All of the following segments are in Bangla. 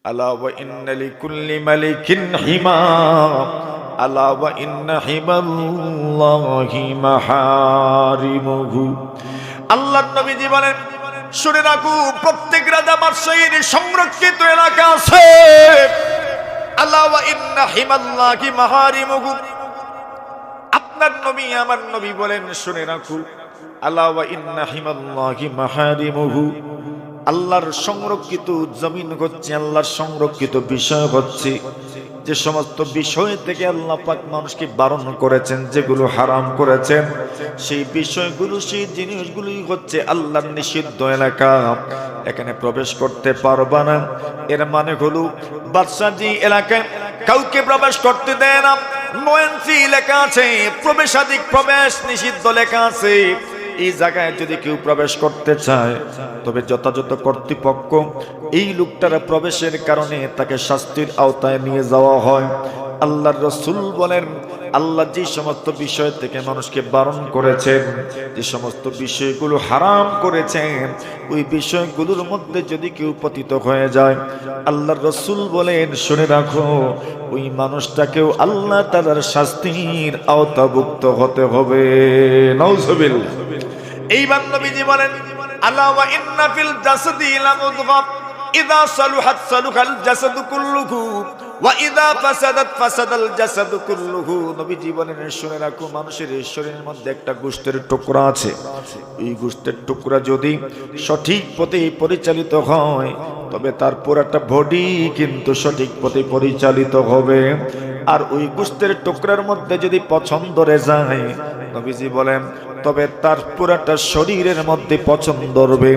আলা ওয়া ইন্না লিকুল্লি মালিকিন হিমা, আলা ওয়া ইন্না হিমাল্লাহি মাহারিমুহু। আল্লাহর নবীজি বলেন, শুনে রাখো, প্রত্যেক রাজা বাদশাহীর সংরক্ষিত এলাকা আছে। আলা ওয়া ইন্না হিমাল্লাহি মাহারিমুহু। আপনার নবী আমার নবী বলেন, শুনে রাখো, আলা ওয়া ইন্না হিমাল্লাহি মাহারিমুহু। আল্লাহর সংরক্ষিত জমিন হচ্ছে, আল্লাহর সংরক্ষিত বিষয় হচ্ছে যে সমস্ত বিষয় থেকে আল্লাহ পাক মানুষকে বারণ করেছেন, যেগুলো হারাম করেছেন, সেই বিষয়গুলো, সেই জিনিসগুলোই হচ্ছে আল্লাহর নিষিদ্ধ এলাকা। এখানে প্রবেশ করতে পারবা না, এর মানে হলো বাদশাহ যে এলাকায় কাউকে প্রবেশ করতে দেয় না, নয়নসি লেখা আছে, প্রবেশাধিক প্রবেশ নিষিদ্ধ লেখা আছে। এই জায়গায় যদি কেউ প্রবেশ করতে চায়, তবে যথাযথ কর্তৃপক্ষ এই লোকটার প্রবেশের কারণে তাকে শাস্তির আওতায় নিয়ে যাওয়া হয়। আল্লাহর রাসূল বলেন, আল্লাহ যে সমস্ত বিষয় থেকে মানুষকে বারণ করেছেন, যে সমস্ত বিষয়গুলো হারাম করেছেন, ওই বিষয়গুলোর মধ্যে যদি কেউ পতিত হয়ে যায়, আল্লাহর রাসূল বলেন, শুনে রাখো, ওই মানুষটাকেও আল্লাহ তাআলার শাস্তির আওতাভুক্ত হতে হবে। নাউজুবিল্লাহ। এইবার নবীজি বলেন, আলা ওয়া ইন্না ফিল জাসাদি লামুদগা ইযা সালুহাত সালুহাল জাসাদু কুল্লুহু ওয়া ইযা ফাসাদাত ফাসাদাল জাসাদু কুল্লুহু। নবীজি বলেন, শুনে রাখো, মানুষের শরীরের মধ্যে একটা গোশতের টুকরা আছে। এই গোশতের টুকরা যদি সঠিক পথে পরিচালিত হয়, তবে তার পুরোটা বডি কিন্তু সঠিক পথে পরিচালিত হবে। আর ওই গোশতের টুকরার মধ্যে যদি পছন্দ যায়, নবীজি বলেন, তবে তার পুরাটা শরীরের মধ্যে পছন্দ হবে।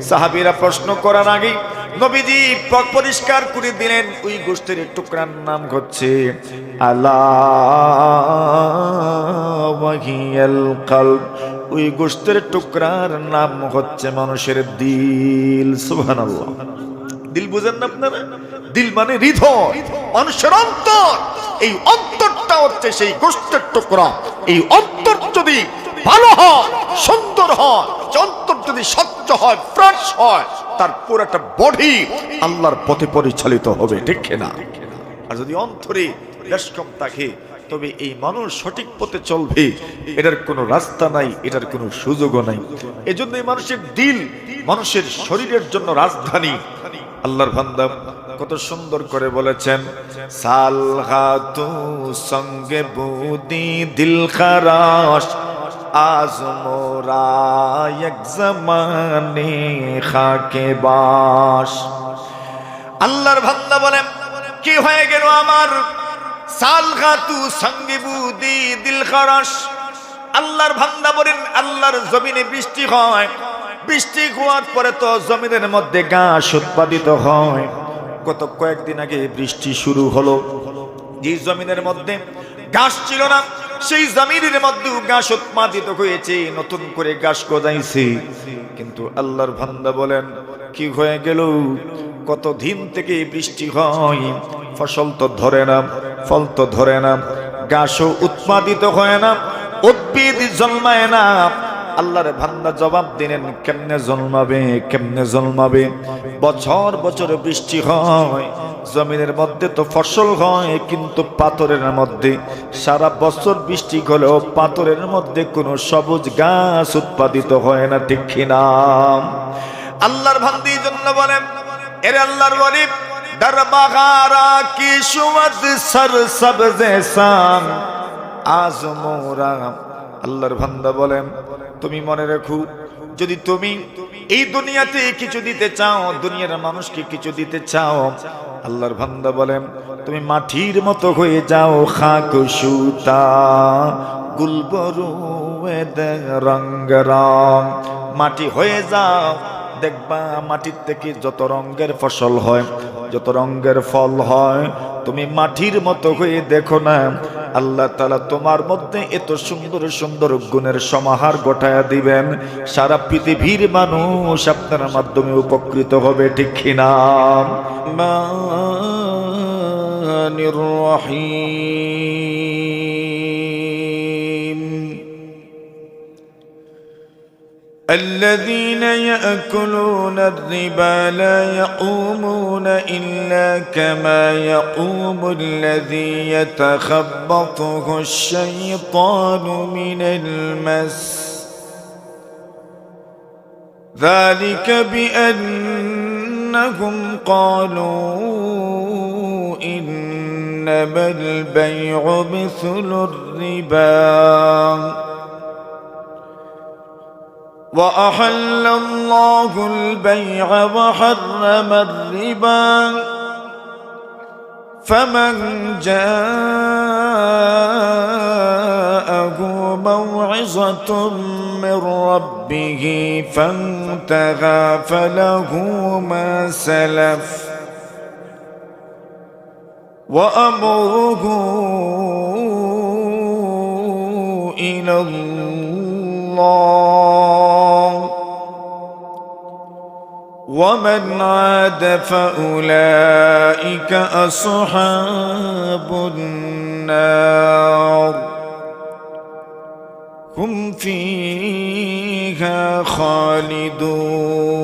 সাহাবীরা প্রশ্ন করার আগে নবীজি পরিষ্কার করে দিলেন, ওই গোশতের টুকরার নাম হচ্ছে আলা ওয়াহিয়াল কলব। ওই গোশতের টুকরার নাম হচ্ছে মানুষের দিল। সুবহানাল্লাহ। দিল বুঝেন না আপনারা? দিল মানে হৃদয়, মানুষের অন্তর। এই অন্তরটা হচ্ছে সেই গোশতের টুকরা। এই অন্তর যদি ভালো হয়, সুন্দর হয়, অন্তর যদি স্বচ্ছ হয়, ফ্রেশ হয়, তার পুরোটা বডি আল্লাহর পথে পরিচালিত হবে, ঠিক না? আর যদি অন্তরে বেশকম থাকে, তবে এই মানুষ সঠিক পথে চলবে, এটার কোনো রাস্তা নাই, এটার কোনো সুযোগও নাই। এজন্য এই মানুষের দিল মানুষের শরীরের জন্য রাজধানী। আল্লাহর বান্দা কত সুন্দর করে বলেছেন, সালহাতু সঙ্গে বুদি দিল খারাশ, আজ মোরা এক জামানে খাকে বাস। আল্লাহর বান্দা বলেন, কি হয়ে গেল আমার? সালহাতু সঙ্গে বুদি দিল খারাশ। আল্লাহর বান্দা বলেন, আল্লাহর জমিনে বৃষ্টি হয়, বৃষ্টি হওয়ার পরে তো জমিনের মধ্যে ঘাস উৎপাদিত হয়। গত কয়েকদিন আগে বৃষ্টি শুরু হলো, যে জমিনের মধ্যে ঘাস ছিল না, সেই জমিনের মধ্যে ঘাস উৎপাদিত হয়েছে, নতুন করে ঘাস গজাইছে। কিন্তু আল্লাহর বান্দা বলেন, কি হয়ে গেল? কত দিন থেকে বৃষ্টি হয়, ফসল তো ধরে না, ফল তো ধরে না, ঘাসও উৎপাদিত হয় না, উদ্ভিদ জন্মায় না। আল্লাহর বান্দা জবাব দিলেন, কেমনে জন্মাবে, কেমনে জন্মাবে? বছর বছর বৃষ্টি হয়, জমিনের মধ্যে তো ফসল হয়, কিন্তু পাথরের মধ্যে সারা বছর বৃষ্টি হলেও পাথরের মধ্যে কোনো সবুজ গাছ উৎপাদিত হয় না, ঠিক কিনা? আল্লাহর বান্দা এই জন্য বলেন, এরে আল্লাহর ওয়ালি, দরবাগারা কি সুমদ সর সবজে সাম আজ মোরা। আল্লাহর বান্দা বলেন, তুমি মনে রাখো, যদি তুমি এই দুনিয়াতে কিছু দিতে চাও, দুনিয়ার মানুষকে কিছু দিতে চাও, আল্লাহর বান্দা বলেন, তুমি মাটির মতো হয়ে যাও, খাক সুতা গুলবরু রঙ রঙ। মাটি হয়ে যাও, দেখবা মাটির থেকে যত রঙের ফসল হয়, যত রঙের ফল হয়, তুমি মাটির মতো হয়ে দেখো না, আল্লাহ তাআলা তোমার মধ্যে এত সুন্দর সুন্দর গুণের সমাহার ঘটায়া দিবেন, সারা পৃথিবীর মানুষ আপনার মাধ্যমে উপকৃত হবে, ঠিক কিনা? রহমানির রহিম। الذين يأكلون الربا لا يقومون إلا كما يقوم الذي يتخبطه الشيطان من المس ذلك بأنهم قالوا إنما البيع مثل الربا وأحل الله البيع وحرم الربا فمن جاءه موعظة من ربه فانتهى فله ما سلف وأمره إلى الله ومن عاد فأولئك أصحاب النار هم فيها خالدون.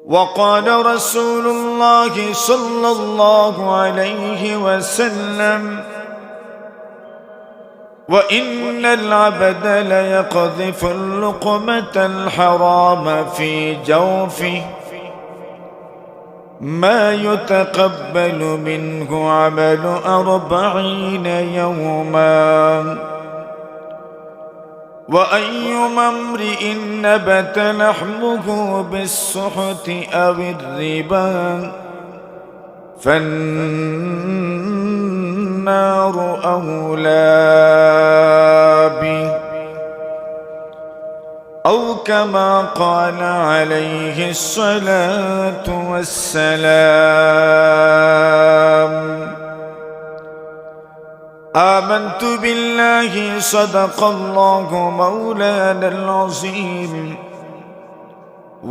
وقال رسول الله صلى الله عليه وسلم وإن العبد ليقذف اللقمة الحرام في جوفه ما يتقبل منه عمل 40 يوما وأيما امرئ نبت لحمه بالسحت أو الربا فالنار أولى به أو كما قال عليه الصلاة والسلام. آمنت بالله صدق الله مولانا العظيم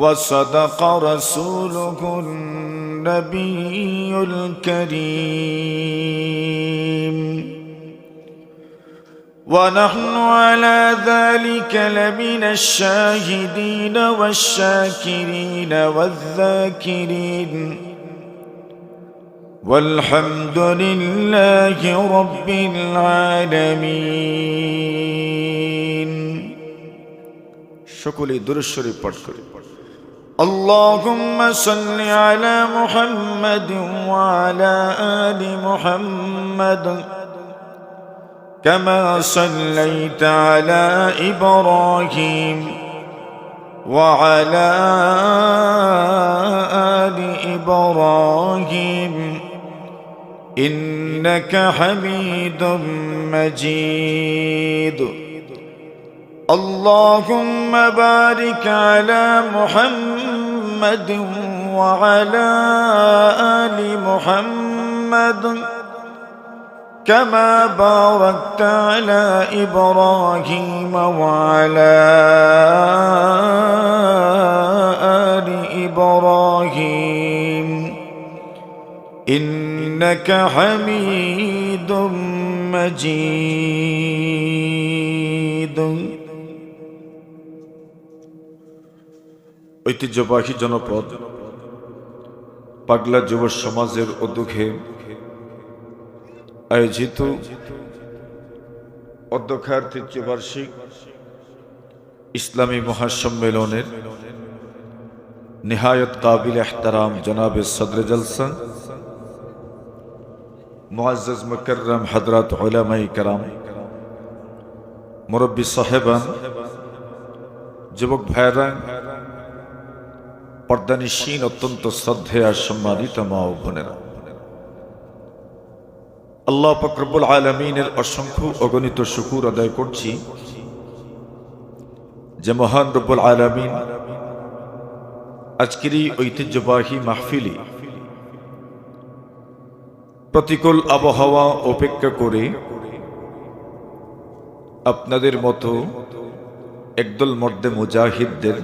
وصدق رسوله النبي الكريم ونحن على ذلك لمن الشاهدين والشاكرين والذاكرين والحمد لله رب العالمين. সকলে দুরূদ শরীফ পাঠ করি। اللهم صل على محمد وعلى آل محمد كما صليت على إبراهيم وعلى آل إبراهيم إنك حميد مجيد. اللهم بارك على محمد وعلى آل محمد كما باركت على إبراهيم وعلى آل إبراهيم إنك حميد مجيد. ঐতিহ্যবাহী জনপদ পাগলা যুব সমাজের উদ্যোগে আয়োজিত অধ্যক্ষার তৃতীয় বার্ষিক ইসলামী মহাসম্মেলনের নিহায়ত কাবিল এহতারাম জনাবে সদরে জলসা মুআজ্জাজ মুকাররম হযরত উলামায়ে কেরাম মুরব্বী সাহেবান যুবক ভাইরা পর্দানিশীন অত্যন্ত শ্রদ্ধেয় আর সম্মানিত মা ও বোনেরা, আল্লাহ পাক রব্বুল আলামিনের অসংখ্য অগণিত শুকর আদায় করছি যে মহান রব্বুল আলামিন আজকের এই ঐতিহ্যবাহী মাহফিলে প্রতিকূল আবহাওয়া উপেক্ষা করে আপনাদের মতো একদল মর্দে মুজাহিদদের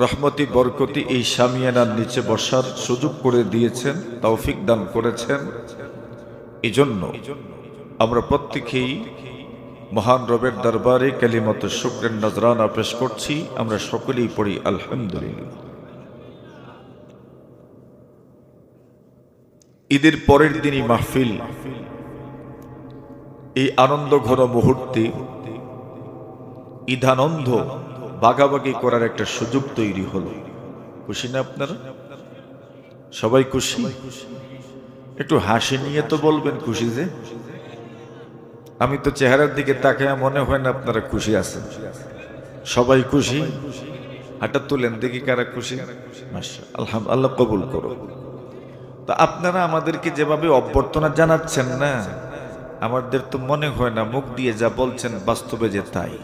রহমতি বরকতি এই শামিয়ানার নিচে বসার সুযোগ করে দিয়েছেন, তৌফিক দান করেছেন। এজন্য আমরা প্রত্যেকেই মহান রবের দরবারে কালিমাত শুকরের নজরানা পেশ করছি। আমরা সকলেই পড়ি আলহামদুলিল্লাহ। ঈদের পরের দিনই মাহফিল, এই আনন্দ ঘন মুহূর্তে ঈদানন্দ বাগাবাগি করার একটা সুযোগ তৈরি হলো। খুশি না আপনারা? সবাই খুশি? একটু হাসি নিয়ে তো বলবেন খুশি যে। আমি তো চেহারার দিকে তাকায় মনে হয় না আপনারা খুশি আছেন। সবাই খুশি? হাতটা তুলেন দেখি কারা খুশি। মাশাআল্লাহ, আলহামদুলিল্লাহ, কবুল করো। তা আপনারা আমাদেরকে যেভাবে অভ্যর্থনা জানাচ্ছেন না, আমাদের তো মনে হয় না মুখ দিয়ে যা বলছেন বাস্তবে যে তাই।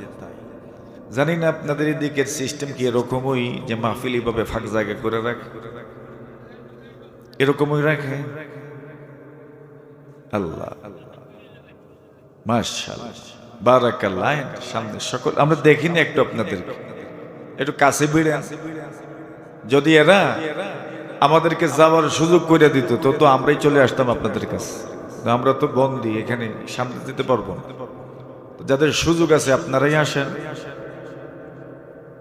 জানি না আপনাদের এদিকের সিস্টেম কি এরকমই যে মাহফিল এইভাবে ফাঁক জায়গা করে রাখে, এরকমই রাখে? আল্লাহ মাশাআল্লাহ, বারাকাল্লাহ। সামনে সকল আমরা দেখিনি একটু আপনাদেরকে, একটু কাছে বেড়ে। যদি এরা আমাদেরকে যাওয়ার সুযোগ করে দিত তো আমরাই চলে আসতাম আপনাদের কাছে। আমরা তো বন্দি, এখানে সামনে দিতে পারবো না। যাদের সুযোগ আছে আপনারাই আসেন।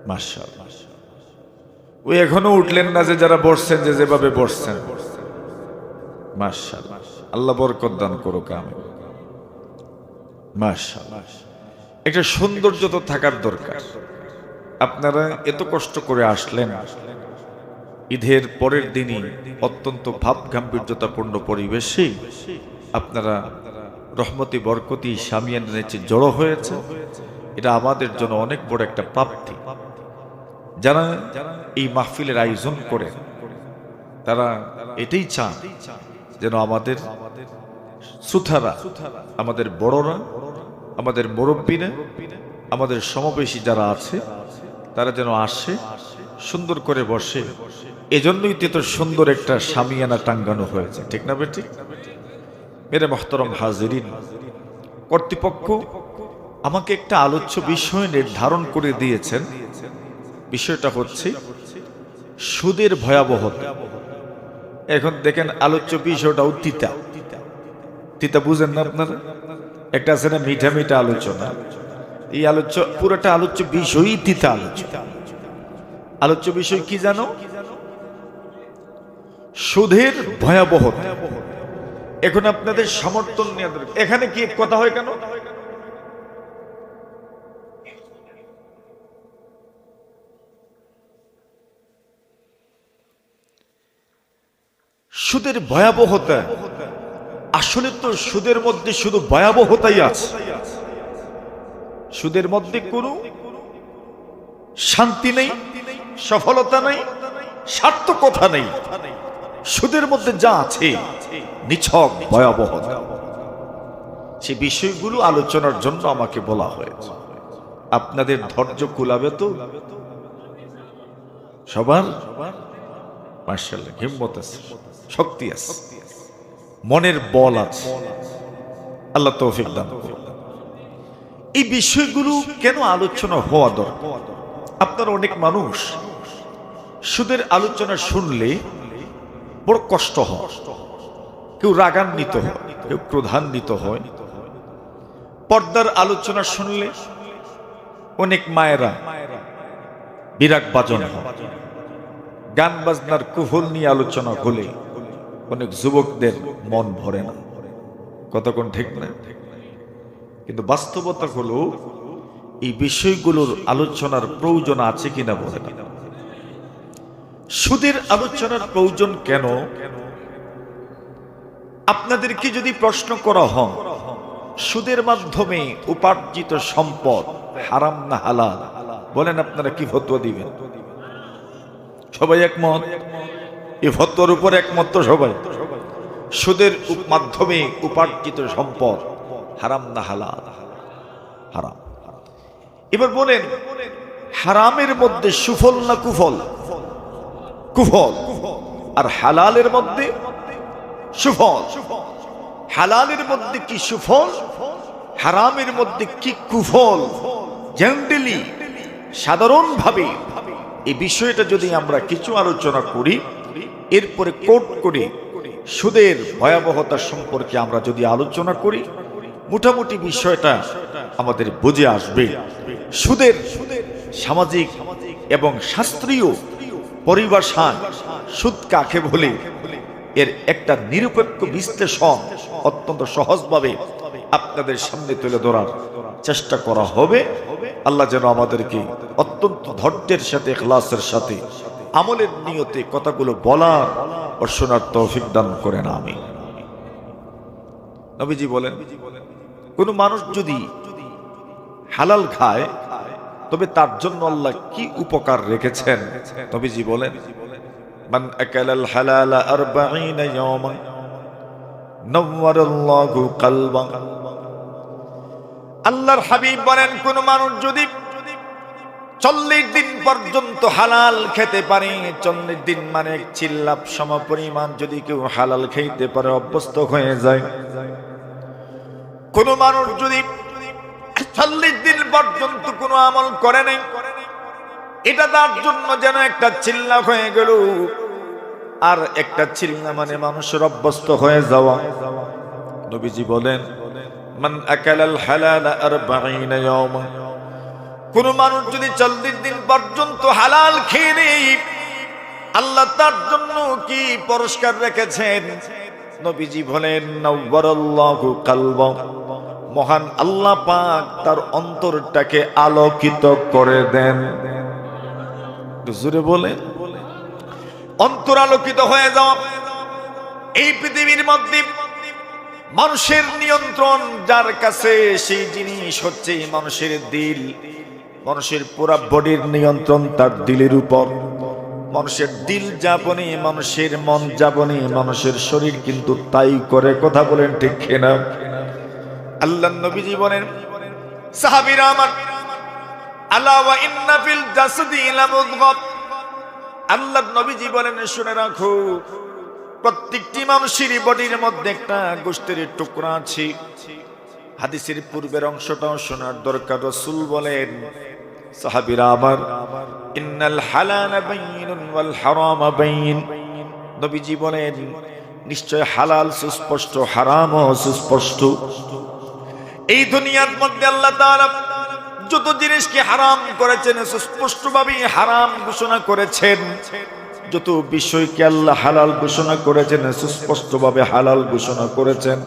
মাশাআল্লাহ, ওই এখনো উঠলেন না যে যারা বসছেন, যে যেভাবে বসছেন। মাশাআল্লাহ, আল্লাহ বরকত দান করুক। আমিন। মাশাআল্লাহ, একটা সৌন্দর্য তো থাকার দরকার। আপনারা এত কষ্ট করে আসলেন, ঈদের পরের দিনই অত্যন্ত ভাব গাম্ভীর্যতাপূর্ণ পরিবেশে আপনারা রহমতি বরকতি শামিয়ানের নিচে জড়ো হয়েছে। এটা আমাদের জন্য অনেক বড় একটা প্রাপ্তি। যারা এই মাহফিলের আয়োজন করে তারা এটাই চান যেন আমাদের শ্রোতারা, আমাদের বড়রা, আমাদের মুরব্বীরা, আমাদের সমবয়সী যারা আছে তারা যেন আসে, সুন্দর করে বসে। এজন্যই তো সুন্দর একটা শামিয়ানা টাঙ্গানো হয়েছে, ঠিক না বেটি? মেরে মোহতরম হাজিরিন, কর্তৃপক্ষ আমাকে একটা আলোচ্য বিষয় নির্ধারণ করে দিয়েছেন। বিষয়টা হচ্ছে সুদের ভয়াবহতা। এখন দেখেন আলোচ্য বিষয়টাও তিতা। তিতা বুঝেন না আপনারা? একটা আছে না মিঠা মিঠা আলোচনা, এই আলোচ্য পুরোটা আলোচ্য বিষয়ই তিতা আলোচনা। আলোচ্য বিষয় কি জানো? সুদের ভয়াবহতা। এখন আপনাদের সমর্থন নেওয়া দরকার। এখানে কি কথা হয় কেন? সুদের ভয়াবহতা, আসলে তো সুদের মধ্যে শুধু ভয়াবহতাই আছে। সুদের মধ্যে কোনো শান্তি নেই, সফলতা নেই, সার্থকতা নেই। সুদের মধ্যে যা আছে নিছক ভয়াবহতা। সে বিষয়গুলো আলোচনার জন্য আমাকে বলা হয়েছে। আপনাদের ধৈর্য কুলাবে তো? সবার মাশাআল্লাহ হিম্মত আছে, শক্তি আছে, মনের বল আছে। আল্লাহ তৌফিক দান করুন। এই বিষয়গুলো কেন আলোচনা হওয়া দরকার? আপনার অনেক মানুষ সুদের আলোচনা শুনলে বড় কষ্ট হয়, কেউ রাগান্বিত হয়, কেউ ক্রোধান্বিত হয়। পর্দার আলোচনা শুনলে অনেক মায়েরা বিরাগ বাজন হয়। গান বাজনার কুফল নিয়ে আলোচনা হলে অনেক যুবকদের মন ভরে না। কতক্ষণ ঠিক না? কিন্তু বাস্তবতা হলো এই বিষয়গুলোর আলোচনার প্রয়োজন আছে কিনা বলে না। সুদের আলোচনার প্রয়োজন কেন? আপনাদেরকে যদি প্রশ্ন করা হয় সুদের মাধ্যমে উপার্জিত সম্পদ হারাম না হালাল, বলেন আপনারা কি ফতোয়া দিবেন? সবাই একমত? এই ফতোয়ার উপর একমত তো সবাই? সুদের মাধ্যমে উপার্জিত সম্পদ হারাম না হালাল? হারাম। এবার বলেন হারামের মধ্যে সুফল না কুফল? কুফল। আর হালালের মধ্যে সুফল। হালালের মধ্যে কি সুফল, হারামের মধ্যে কি কুফল? জেনারেলি সাধারণভাবে এই বিষয়টা যদি আমরা কিছু আলোচনা করি, এরপরে কোট করে সুদের ভয়াবহতা সম্পর্কে আমরা যদি আলোচনা করি, মোটামুটি বিষয়টা আমাদের বুঝে আসবে। সুদের সামাজিক এবং শাস্ত্রীয় পরিভাষায় সুদ কাকে বলে এর একটা নিরপেক্ষ বিশ্লেষণ অত্যন্ত সহজভাবে আপনাদের সামনে তুলে ধরার চেষ্টা করা হবে। আল্লাহ যেন আমাদেরকে অত্যন্ত ধৈর্যের সাথে ইখলাসের সাথে আমলের নিয়তে কথাগুলো বলার ও শোনার তৌফিক দান করেন, আমিন। নবীজি বলেন, কোন মানুষ যদি হালাল খায় তবে তার জন্য আল্লাহ কি উপকার রেখেছেন। নবীজি বলেন, মান আকালাল হালালা 40 ইয়াওমান নাওয়ারাল্লাহু কলবা। আল্লাহর হাবিব বলেন, কোন মানুষ যদি 40 দিন পর্যন্ত হালাল খেতে পারে, 40 দিন মানে চিল্লাপ সমপরিমাণ যদি কেউ হালাল খেতে পারে, অভ্যস্ত হয়ে যায়। কোন মানুষ যদি 40 দিন পর্যন্ত কোনো আমল করে নাই, এটা তার জন্য যেন একটা চিল্লা হয়ে গেল। আর একটা চিল্লা মানে মানুষের অভ্যস্ত হয়ে যাওয়া। নবীজি বলেন, মান আকালাল হালালা 40 ইয়াওমান, কোন মানুষ যদি 40 দিন পর্যন্ত হালাল খেয়ে নেই, আল্লাহ তার জন্য কি পুরস্কার রেখেছেন। নবীজি বলেন, নাওয়ারাল্লাহু কলবা, মহান আল্লাহ পাক তার অন্তরটাকে আলোকিত করে দেন। জোরে বলেন, অন্তর আলোকিত হয়ে যাওয়া। এই পৃথিবীর মধ্যে মানুষের নিয়ন্ত্রণ যার কাছে, সেই জিনিস হচ্ছে মানুষের দিল। মানুষের পুরো বডির নিয়ন্ত্রণ তার দিলের উপর। মানুষের দিল যাবনে, মানুষের মন যাবনে, মানুষের শরীর কিন্তু তাই করে। কথা বলেন ঠিক কিনা? আল্লাহর নবীজি বলেন, সাহাবীরা আমার, আলা ওয়া ইন্না ফিল জাসাদি লামুদগাত। আল্লাহর নবীজি বলেন, শুনে রাখো, প্রত্যেকটি মানুষের বডির মধ্যে একটা গোশতের টুকরা আছে। হাদিসের পূর্বের অংশটাও শোনার দরকার। রাসূল বলেন, সাহাবীরা আমার, ইন্নাল হালালা বাইয়িনুন ওয়াল হারামা বাইয়িন। নবীজি বলেন, নিশ্চয় হালাল সুস্পষ্ট, হারামও সুস্পষ্ট। এই দুনিয়ার মধ্যে আল্লাহ তাআলা যত জিনিসকে হারাম করেছেন, সুস্পষ্টভাবে হারাম ঘোষণা করেছেন। যত বিষয়কে আল্লাহ হালাল ঘোষণা করেছেন, সুস্পষ্টভাবে হালাল ঘোষণা করেছেন।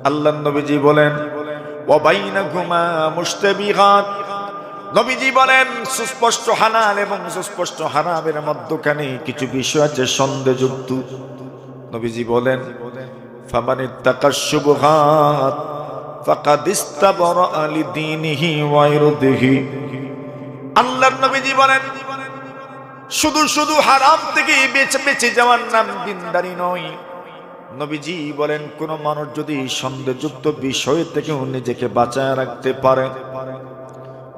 আল্লাহর নবীজি বলেন, ওয়া বাইনাকুমা মুশতাবিহাত। নবীজি বলেন, সুস্পষ্ট হালাল এবং সুস্পষ্ট হারামের মধ্যখানে কিছু বিষয় আছে সন্দেহযুক্ত। নবীজি বলেন, ফামানিত্তাকাশ শুবহাত ফাকাদ ইস্তাবরা লিদীনিহি ওয়া ইরদিহি। আল্লাহর নবীজি বলেন, শুধু শুধু হারাম থেকে বেঁচে যাওয়ার নাম দিনদারি নয়। নবীজি বলেন, কোন মানুষ যদি সন্দেহযুক্ত বিষয় থেকে নিজেকে বাঁচায় রাখতে পারে,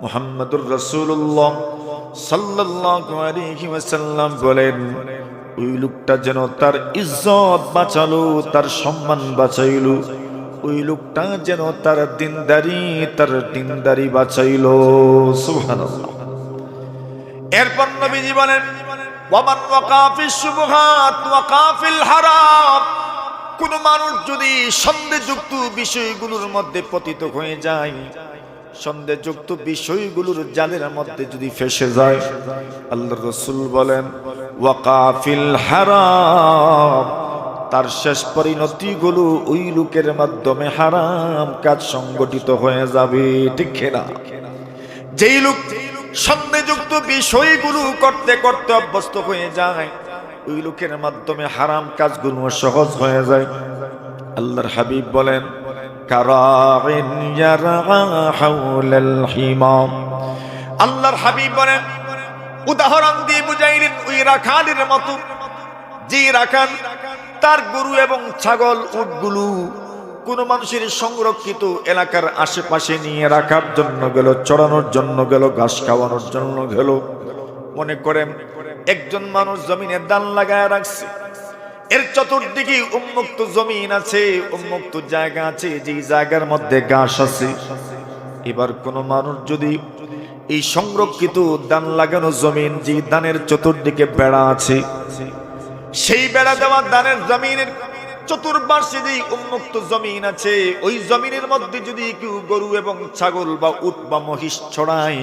মুহাম্মদুর রাসূলুল্লাহ সাল্লাল্লাহু আলাইহি ওয়াসাল্লাম বলেন, ওই লোকটা যেন তার ইজ্জত বাঁচালো, তার সম্মান বাঁচাইলো। ওই লোকটা যেন তার দিনদারি বাঁচাইলো। সুবহানাল্লাহ। এরপর নবীজি বলেন, ওয়ামান ওয়াকা ফিশ শুবহাত ওয়াকা ফিল হারাম। কোন মানুষ যদি সন্দেহযুক্ত বিষয়গুলোর মধ্যে পতিত হয়ে যায়, সন্দেহযুক্ত বিষয়গুলোর জালের মধ্যে যদি ফেসে যায়, আল্লাহর রাসূল বলেন, ওয়াকা ফিল হারাম, তার শেষ পরিণতিগুলো ওই লোকের মাধ্যমে হারাম কাজ সংগঠিত হয়ে যাবে। ঠিক না? যেই লোক সন্দেহযুক্ত বিষয়গুলো করতে করতে অভ্যস্ত হয়ে যায়, ওই লোকের মাধ্যমে হারাম কাজগুলো সহজ হয়ে যায়। আল্লাহর হাবিব বলেন, কারাইন ইয়ারা হাওলাল হিমাম। আল্লাহর হাবিব বলেন, উদাহরণ দিয়ে বুঝাইলেন ওই রাখালের মতো, যে রাখাল তার গরু এবং ছাগল উটগুলো কোন মানুষের সংরক্ষিত এলাকার আশেপাশে নিয়ে রাখার জন্য গেল, চড়ানোর জন্য গেল, ঘাস খাওয়ানোর জন্য গেল। মনে করেন একজন মানুষ জমিনে দান লাগায় রাখছে, এর চতুর্দিকে উন্মুক্ত জমিন আছে, উন্মুক্ত জায়গা আছে, যে জায়গার মধ্যে ঘাস আছে। এবার কোন মানুষ যদি এই সংরক্ষিত দান লাগানো জমিন, যে দানের চতুর্দিকে বেড়া আছে, সেই বেড়া দেওয়া দানের জমিনের চতুর্পার্শ্বে যে উন্মুক্ত জমিন আছে, ওই জমিনের মধ্যে যদি কেউ গরু এবং ছাগল বা উট বা মহিষ ছড়ায়,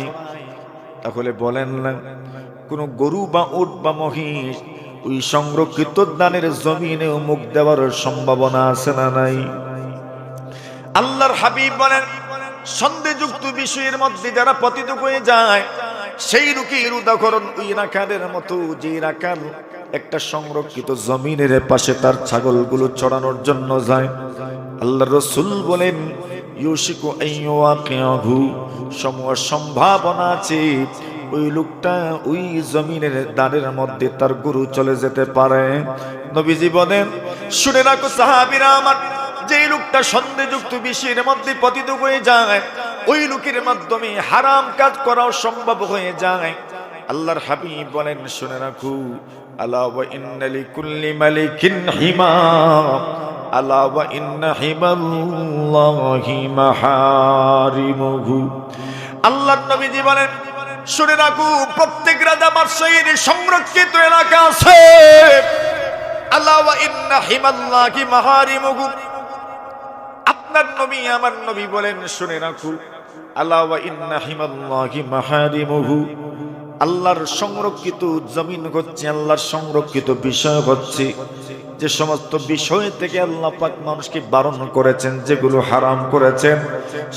তাহলে বলেন না কোন গরু বা উট বা মহিষ ওই সংরক্ষিত দানের জমিনেও মুখ দেওয়ার সম্ভাবনা আছে না নাই? আল্লাহর হাবিব বলেন, সন্দেহযুক্ত বিষয়ের মধ্যে যারা পতিত হয়ে যায় সেই লোকের উদাহরণ ওই রাখালের মতো, যে রাখাল একটা সংরক্ষিত জমিনের পাশে তার ছাগলগুলো চড়ানোর জন্য যায়। আল্লাহর রাসূল বলেন, ইউশিকু আইয়াকিয়াহু, সম্ভাবনা আছে ওই লোকটা ওই জমিনের দানের মধ্যে তার গরু চলে যেতে পারে। নবীজি বলেন, শুনে রাখো সাহাবীরা আমার, যে লোকটা সন্দেহযুক্ত বিষয়ের মধ্যে পতিত হয়ে যায়, ওই লোকের মাধ্যমে হারাম কাজ করাও সম্ভব হয়ে যায়। আল্লাহর হাবিব বলেন, শুনে রাখো, আলা ওয়া ইন্না লিকুল্লি মালিকিন হিমা, আলা ওয়া ইন্না হিমাল্লাহি মাহারিমুহু। আল্লাহর নবীজি বলেন, শুনে রাখো, প্রত্যেক রাজা বাদশাহীর সংরক্ষিত এলাকা আছে। আলা ওয়া ইন্না হিমাল্লাহি মাহারিমুহু। আপনার নবী আমার নবী বলেন, শুনে রাখো, আলা ওয়া ইন্না হিমাল্লাহি মাহারিমুহু। আল্লাহর সংরক্ষিত জমিন হচ্ছে, আল্লাহর সংরক্ষিত বিষয় হচ্ছে যে সমস্ত বিষয় থেকে আল্লাহ পাক মানুষকে বারণ করেছেন, যেগুলো হারাম করেছেন,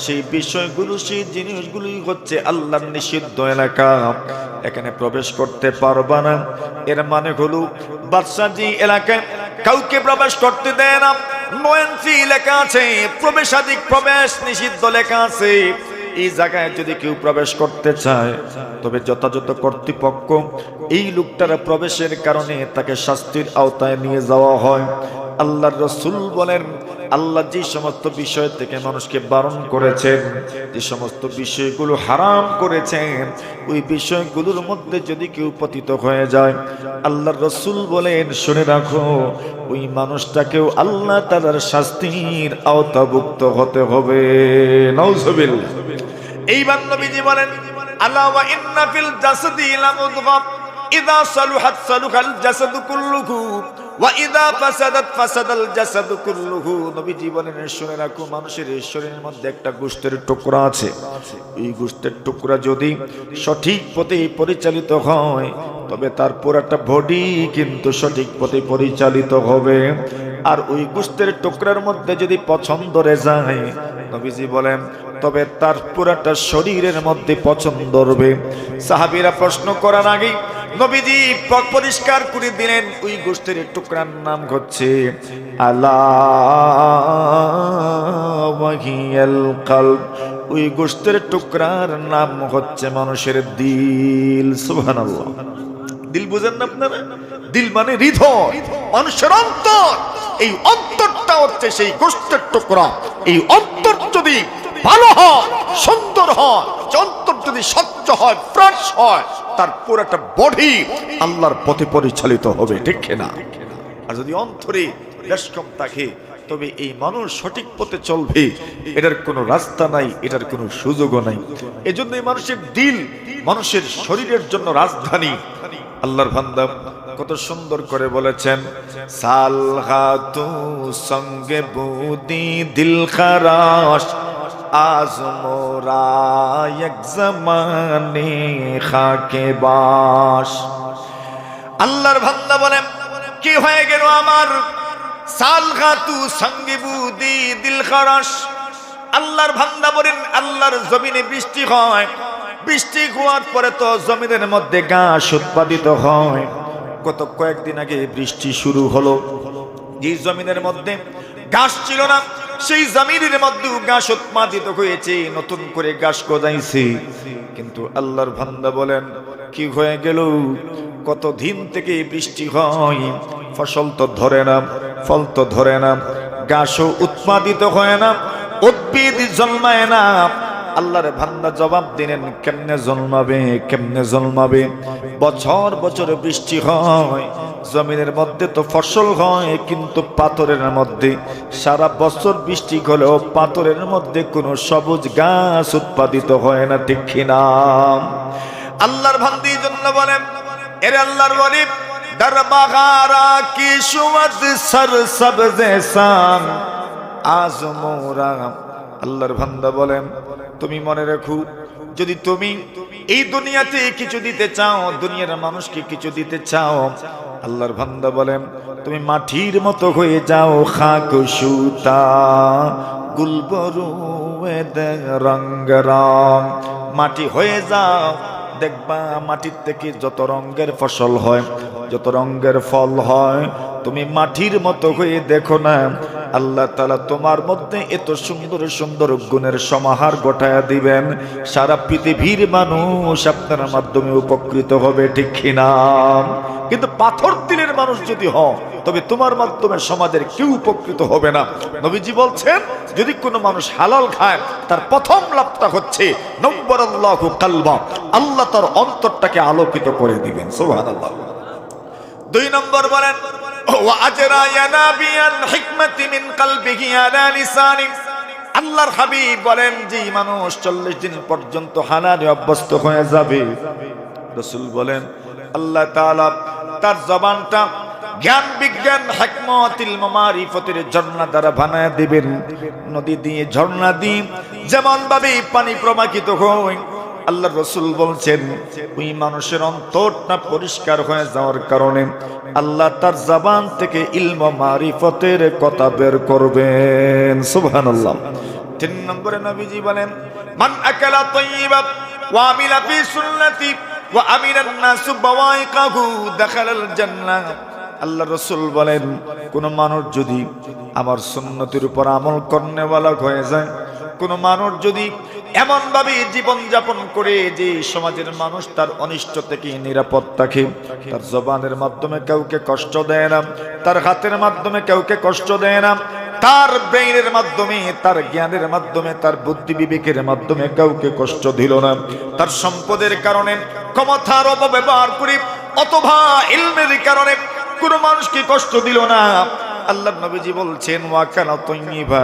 সেই বিষয়গুলো, সেই জিনিসগুলোই হচ্ছে আল্লাহর নিষিদ্ধ এলাকা। এখানে প্রবেশ করতে পারবা না, এর মানে হলো বাদশা যে এলাকায় কাউকে প্রবেশ করতে দেয় না, 9 ইঞ্চি লেখা আছে প্রবেশাধিক, প্রবেশ নিষিদ্ধ লেখা আছে। এই জায়গায় যদি কেউ প্রবেশ করতে চায়, তবে যথাযথ কর্তৃপক্ষ এই লোকটার প্রবেশের কারণে তাকে শাস্তির আওতায় নিয়ে যাওয়া হয়। আল্লাহর রাসূল বলেন, আল্লাহ যে সমস্ত বিষয় থেকে মানুষকে বারণ করেছেন, যে সমস্ত বিষয়গুলো হারাম করেছেন, ওই বিষয়গুলোর মধ্যে যদি কেউ পতিত হয়ে যায়, আল্লাহর রাসূল বলেন, শুনে রাখো, ওই মানুষটাকেও আল্লাহ তাআলার শাস্তির আওতাভুক্ত হতে হবে। নাউজুবিল্লাহ। এইবার নবীজি বলেন, আলা ওয়া ইন্না ফিল জাসাদি লামুদগা, ইযা সালুহাত সালুহাল জাসাদু কুল্লুহু ওয়া ইযা ফাসাদাত ফাসাদাল জাসাদু কুল্লুহু। নবীজি বলেন, শুনে রাখো, মানুষের শরীরের মধ্যে একটা গোশতের টুকরা আছে। এই গোশতের টুকরা যদি সঠিক পথে পরিচালিত হয়, তবে তার পুরোটা বডি কিন্তু সঠিক পথে পরিচালিত হবে। আর ওই গোশতের টুকরার মধ্যে যদি পছন্দ রে যায়, নবীজি বলেন, তবে তার পুরাটা শরীরের মধ্যে পছন্দ হবে। সাহাবীরা প্রশ্ন করার আগে নবীজি পরিষ্কার করে দিলেন, ওই গোশতের টুকরার নাম হচ্ছে আলা ওয়াহিয়াল কলব। ওই গোশতের টুকরার নাম হচ্ছে মানুষের দিল। সুবহানাল্লাহ। দিল বুঝেন না আপনারা? দিল মানে হৃদয়, মানুষের অন্তর। এই অন্তরটা হচ্ছে সেই গোশতের টুকরা। এই অন্তর যদি ভালো হয়, সুন্দর হয়, অন্তর যদি স্বচ্ছ হয়, ফ্রেশ হয়, তার পুরোটা বডি আল্লাহর পথে পরিচালিত হবে, ঠিক না? আর যদি অন্তরে বেশকম থাকে, তবে এই মানুষ সঠিক পথে চলবে, এটার কোনো রাস্তা নাই, এটার কোনো সুযোগও নাই। এজন্য এই মানুষের দিল মানুষের শরীরের জন্য রাজধানী। আল্লাহর বান্দা কত সুন্দর করে বলেছেন, সালহাতু সঙ্গে বুদি দিল খারাশ, আজ মোরা এক জামানে খাকে বাস। আল্লাহর বান্দা বলেন, কি হয়ে গেল আমার? সালহাতু সঙ্গে বুদি দিল খারাশ। আল্লাহর বান্দা বলেন, আল্লাহর জমিনে বৃষ্টি হয়, বৃষ্টি হওয়ার পরে তো জমিনের মধ্যে ঘাস উৎপাদিত হয়। গত কয়েকদিন আগে বৃষ্টি শুরু হলো, যে জমিনের মধ্যে ঘাস ছিল না, সেই জমিনের মধ্যে ঘাস উৎপাদিত হয়েছে, নতুন করে ঘাস গজাইছে। কিন্তু আল্লাহর বান্দা বলেন, কি হয়ে গেল? কতদিন থেকে বৃষ্টি হয়, ফসল তো ধরে না, ফল তো ধরে না, ঘাসও উৎপাদিত হয় না, উদ্ভিদ জন্মায় না। আল্লাহর বান্দা জবাব দিলেন, কেমনে জন্মাবে, কেমনে জন্মাবে? বছর বছর বৃষ্টি হয়, জমিনের মধ্যে তো ফসল হয়, কিন্তু পাথরের মধ্যে সারা বছর বৃষ্টি হলেও পাথরের মধ্যে কোনো সবুজ গাছ উৎপাদিত হয় না, ঠিক কিনা? আল্লাহর বান্দা এই জন্য বলেন, এরে আল্লাহর ওয়ালি, در بغارا کی شود সর সবজ সাং আজ মোরা। আল্লাহর বান্দা বলেন তুমি মনে রাখো, যদি তুমি এই দুনিয়াতে কিছু দিতে চাও, দুনিয়ার মানুষকে কিছু দিতে চাও, আল্লাহর বান্দা বলেন তুমি মাটির মতো হয়ে যাও। খাক সুতা গুলবরু রঙ রং, মাটি হয়ে যাও। দেখবা মাটির থেকে যত রঙের ফসল হয়, যত রঙের ফল হয়, তুমি মাটির মতো হয়ে দেখো না। আল্লাহ তাআলা তোমার মধ্যে এত সুন্দর সুন্দর গুণের সমাহার ঘটায়া দিবেন, সারা পৃথিবীর মানুষ আপনার মাধ্যমে উপকৃত হবে, ঠিক কিনা? কিন্তু পাথর দিলের মানুষ যদি হও, তবে তোমার মাধ্যমে সমাজের কেউ উপকৃত হবে না। নবীজি বলছেন যদি কোনো মানুষ হালাল খায়, তার প্রথম লাভটা হচ্ছে নব্বরাল্লাহু কালবা, আল্লাহ তার অন্তরটাকে আলোকিত করে দিবেন। সুবহানাল্লাহ। 2 নম্বর বলেন ওয়া আজরা ইয়ানাবিয়াল হিকমাতি মিন কলবিহি আলা লিসানি। আল্লাহর হাবিব বলেন যে মানুষ 40 দিন পর্যন্ত হালালে অভ্যস্ত হয়ে যাবে, রাসূল বলেন আল্লাহ তাআলা তার জবানটা জ্ঞান বিজ্ঞান হিকমত ইলম মারিফতের ঝর্ণা দ্বারা বানায় দিবেন। নদী দিয়ে ঝর্ণা দিয়ে যেমন ভাবে পানি প্রবাহিত হয়, আল্লাহর রাসূল বলছেন ওই মানুষের অন্তরটা পরিষ্কার হয়ে যাওয়ার কারণে আল্লাহ তার জবান থেকে ইলম মারিফতের কথা বের করবেন। সুবহানাল্লাহ। 3 নম্বরে নবীজি বলেন মান আকালা তাইয়্যিবা ওয়া আমিলা ফি সুন্নতি ওয়া আমিরান নাসু বাওয়াইকাহু দাখালাল জান্নাহ। আল্লাহর রাসূল বলেন কোন মানুষ যদি আমার সুন্নতের উপর আমল করনেওয়ালা হয়ে যায়, কোন মানুষ যদি এমন ভাবে জীবন যাপন করে যে সমাজের মানুষ তার অনিষ্ট থেকে নিরাপদ থাকে, তার জবানের মাধ্যমে কাউকে কষ্ট দেয় না, তার হাতের মাধ্যমে কাউকে কষ্ট দেয় না, তার ব্রেইনের মাধ্যমে, তার জ্ঞানের মাধ্যমে, তার বুদ্ধি বিবেকের মাধ্যমে কাউকে কষ্ট দিল না, তার সম্পদের কারণে ক্ষমতার অপব্যবহার করে অথবা ইলমের কারণে কোনো মানুষকে কষ্ট দিল না, আল্লাহর নবীজি বলছেন ওয়াকানা তাইয়্যিবা,